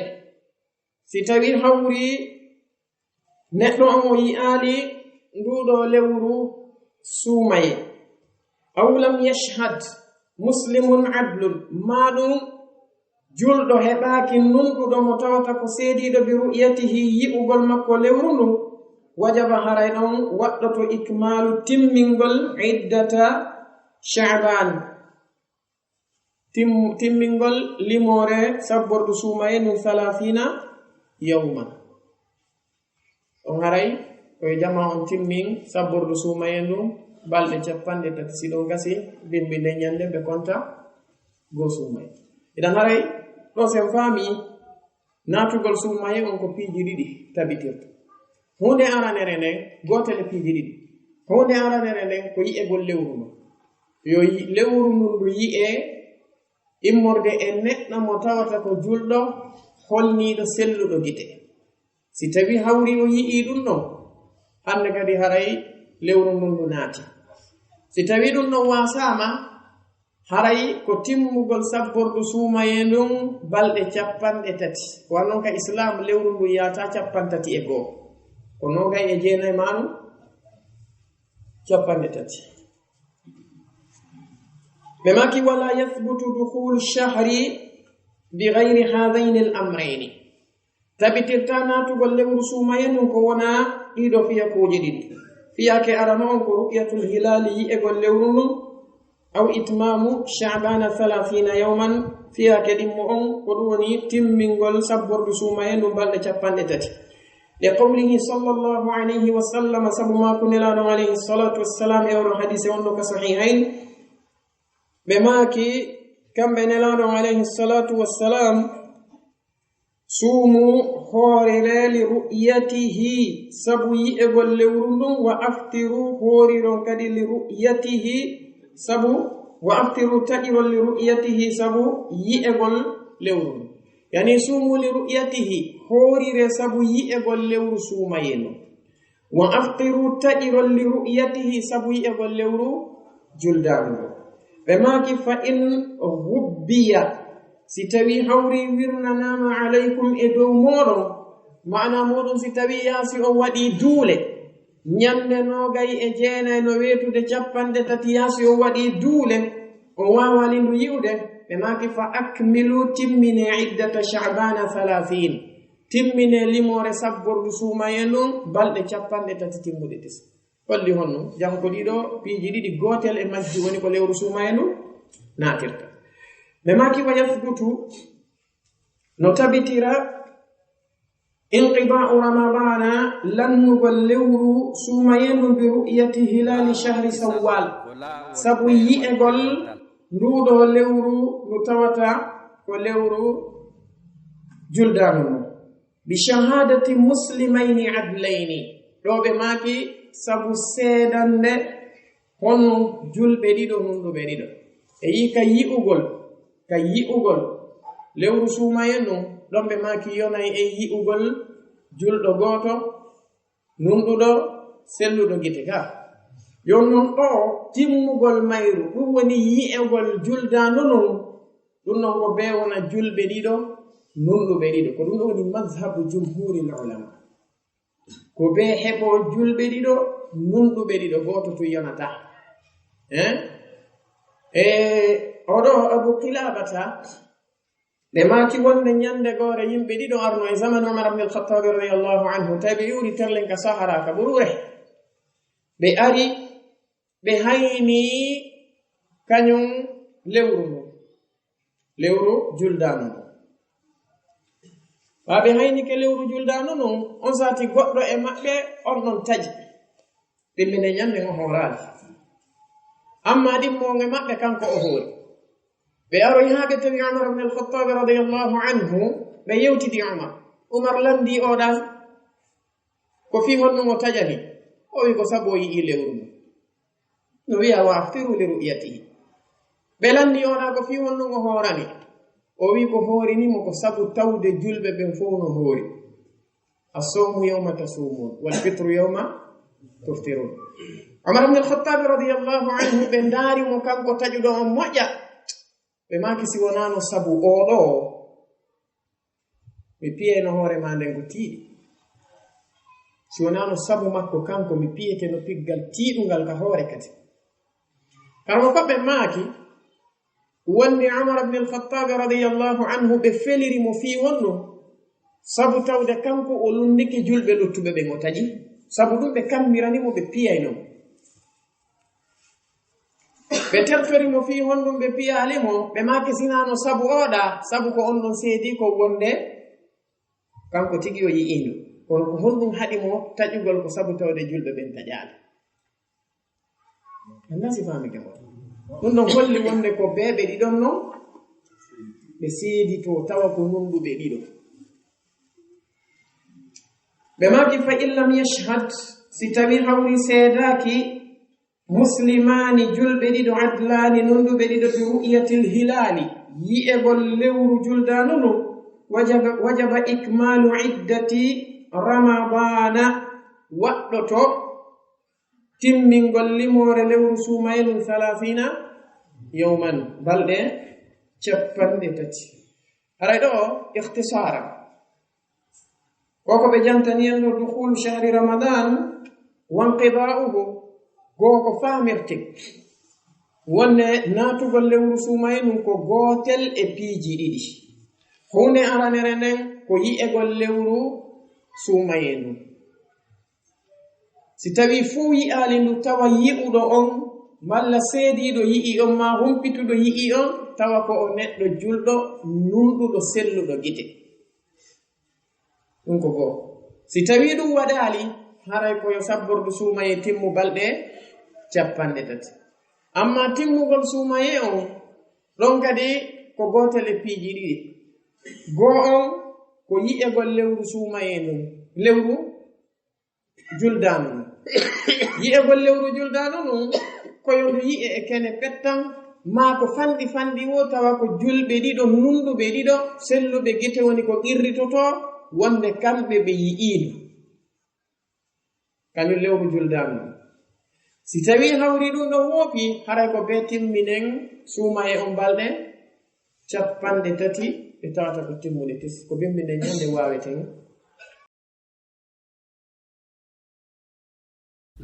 si tawi hawri neɗɗo on o yi'aali nduɗo lewru suumaye aw lam yashhad muslimun adlun maɗum julɗo heɓaaki nunɗuɗo mo tawata ko seediɗo bi ru'yatihi yi'ugol makko lewru ndun wajaba haray ɗon waɗɗoto ikmalu timmingol iddata sha'ban timmingol limore sabbordu suumaye ndun 30 yawman on haray koye jama on timmin sabbordu suumaye ndun balɗe 30 si ɗon gasi bimbinde ñande ɓe konta go suumaye idan haray ɗo sen faami natugol suumaye on ko piiji ɗiɗi tabitirta hunde aranere nden gotel e piiji ɗiɗi hunde aranere nden ko yi'egol lewru no yo lewru ndun ndu yi'e immorde e neɗɗo mo tawata ko julɗo holniɗo selluɗo gite si tawi hawri o yi'i ɗum ɗon hande kadi haray lewru ndun ndu naati si tawi ɗum ɗon wasama haray ko timmugol sabbordu suumaye ndun balɗe 30 wannon ka islam lewru ndu yata 31 ko nogay e jeenayi manu 30 ɓe maki wala yathbutu dukhulu shahri bi gayri hadaini al amrayni tabitirta natugol lewru suumaye ndun ko wona ɗiɗo fiyakuji ɗiɗi fiyake arano on ko ru'yatul hilali yi'egol lewru ndun aw itmamu sha'bana 30 yawman fiyake ɗimmo on ko ɗum woni timmingol sabbordu suumaye ndun balɗe 30 li qawlihi sallallahu alayhi wa sallam sabu ma kunelaɗo alayhi salatu wassalam e oɗo hadise on ɗo ka sahihain ɓe maaki kamɓe nelaɗo alayhi salatu wassalam suumu hoorire li ru'yatihi sabu yi'egol lewru ndun wa aftiru hooriron kadi li ru'yatihi sabu wa aftiru taƴirol li ru'yatihi sabu yi'egol lewru ndun yani suumu li ru'yatihi hoorire sabu yi'egol lewru suumayeno wa aftiru taƴirol li ru'yatihi sabu yi'egol lewru juldaango ɓe maaki fa in hubbiya si tawi hawri wirnanama alaykum e dow moɗon mana moɗon si tawi yaasi o waɗi duule ñande nogay e jeenayi no weetude 30 yaasi o waɗi duule o wawali ndu yi'ude ɓe maaki fa akmilu timmine iddata sha'bana 30 timmine limore sabbordu suumaye non balɗe 3 timmude tes holli honno jam ko ɗiɗo piiji ɗiɗi gotel e majji woni ko lewru suumaye non natirta ɓe maki wa yathbutu no tabitira inqida'u ramadana lannugol lewru suumaye non bi ru'yati hilali shahri sawwal sabu yi'egol nduɗo lewru ndu tawata ko lewru juldano bi shahadati muslimayni adlayni ɗo ɓe maki sabu seedande hono julɓe ɗiɗo nunɗuɓe ɗiɗo e yi ka yi'ugol lewru suumaye non ɗon ɓe maki yonay e yi'ugol julɗo gooto nunɗuɗo selluɗo gite ka yon non ɗo timmugol mayru ɗum woni yi'egol juldano non ɗum non ko be wona julɓe ɗiɗo nunɗuɓe ɗiɗo ko ɗum ɗo woni madhabu jumhuril ulama ko be heɓo julɓe ɗiɗo nunɗuɓe ɗiɗo gooto to yonata oɗo Abu Qilabata ɓe maki wonde ñande goore yimɓe ɗiɗo arno e zaman Umar ibn al-Khattab radiyallahu anhu tawi ɓe yuri terlen ka sahara ka ɓurure ɓe ari ɓe hayni kañum lewru juldano wa ɓe hayni ke lewru juldano non on sati goɗɗo e maɓɓe on ɗon taji ɗimmine ñande ngo hoorali amma ɗimmoge maɓɓe kanko o hoori ɓe aroy haa ɓe tawi Umar ibn al-Khattab radiyallahu anhu ɓe yewtidi Umar landi oɗa ko fi honno mo tajani o wi ko sabu o yi'i lewru no wi'a wa aftiru li ru'yatihi ɓe landi oɗa ko fi honno ngo hoorani o wi ko hoorinimo ko sabu tawde julɓe ɓen fof no hoori as-sawmu yawma tasumun wal fitru yawma tuftirun Umar ibn al-Khattab radiyallahu anhu ɓe ndaarimo kanko taƴuɗo on moƴƴa ɓe maki si wonano sabu oɗo mi piyayno hoore ma nden ko tiiɗi si wonano sabu makko kanko mi piyete no piggal tiiɗungal ka hoore kadi karmo ko ɓe maaki wonni Umar ibn al-Khattab radiyallahu anhu ɓe feliri mo fi wonno sabu tawde kanko o lundiki julɓe luttuɓe ɓe mo taƴi sabu ɗum ɓe kammiranimo ɓe piyaynomo ɓe tertorimo fi honɗum ɓe piyalimo ɓe maki sinano sabu oɗa sabu ko on ɗon seedi ko wonde kanko tigi o yi'ino kono ko honɗum haɗimo taƴugol ko sabu tawde julɓe ɓen taƴaali anda si famike mo ɗum ɗon holli wonde ko beɓe ɗiɗon non ɓe seedi to tawa ko nunɗuɓe ɗiɗo ɓe maki fa illam yashhad si tawi hawri seedaki muslimani julɓe ɗiɗo adlani nunduɓe ɗiɗo bi ru'yatil hilali yi'egol lewru juldano no wajaba ikmalu iddati ramadana waɗɗoto timmingol limore lewru sumayenum 30 yawman balɗe 30 haray ɗo ikhtisara koko ɓe jantaniyen no dukhulu shahri ramadan wanqida'uhu goko famirte wonne natugol lewru sumaye num ko gotel e piiji ɗiɗi hunde aranere nden ko yi'egol lewru sumaye num si tawi fuu yi'ali ndu tawa yi'uɗo on malla seediɗo yi'i on ma humpituɗo yi'i on tawa ko o neɗɗo julɗo nunɗuɗo selluɗo gite ɗum ko goo si tawi ɗum waɗali haray koyo sabbordu sumaye timmu balɗe 30 amma timmugol sumaye on ɗon kadi ko gotel e piiji ɗiɗi goo on ko yi'egol lewru sumaye num lewru juldano num yi'egol lewru juldano num koyo yi'e e kene pettan ma ko fanɗi wo tawa ko julɓe ɗiɗo nunɗuɓe ɗiɗo selluɓe gite woni ko qirritoto wonde kamɓe ɓe yi'ino kañum lewru juldano si tawi hawri ɗum ɗo woopi haray ko be timminen suumaye on balɗe 30 ɓe tawata ko timmude tis ko bimbinde ñande waweten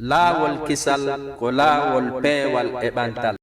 laawol kisal ko laawol peewal e ɓantal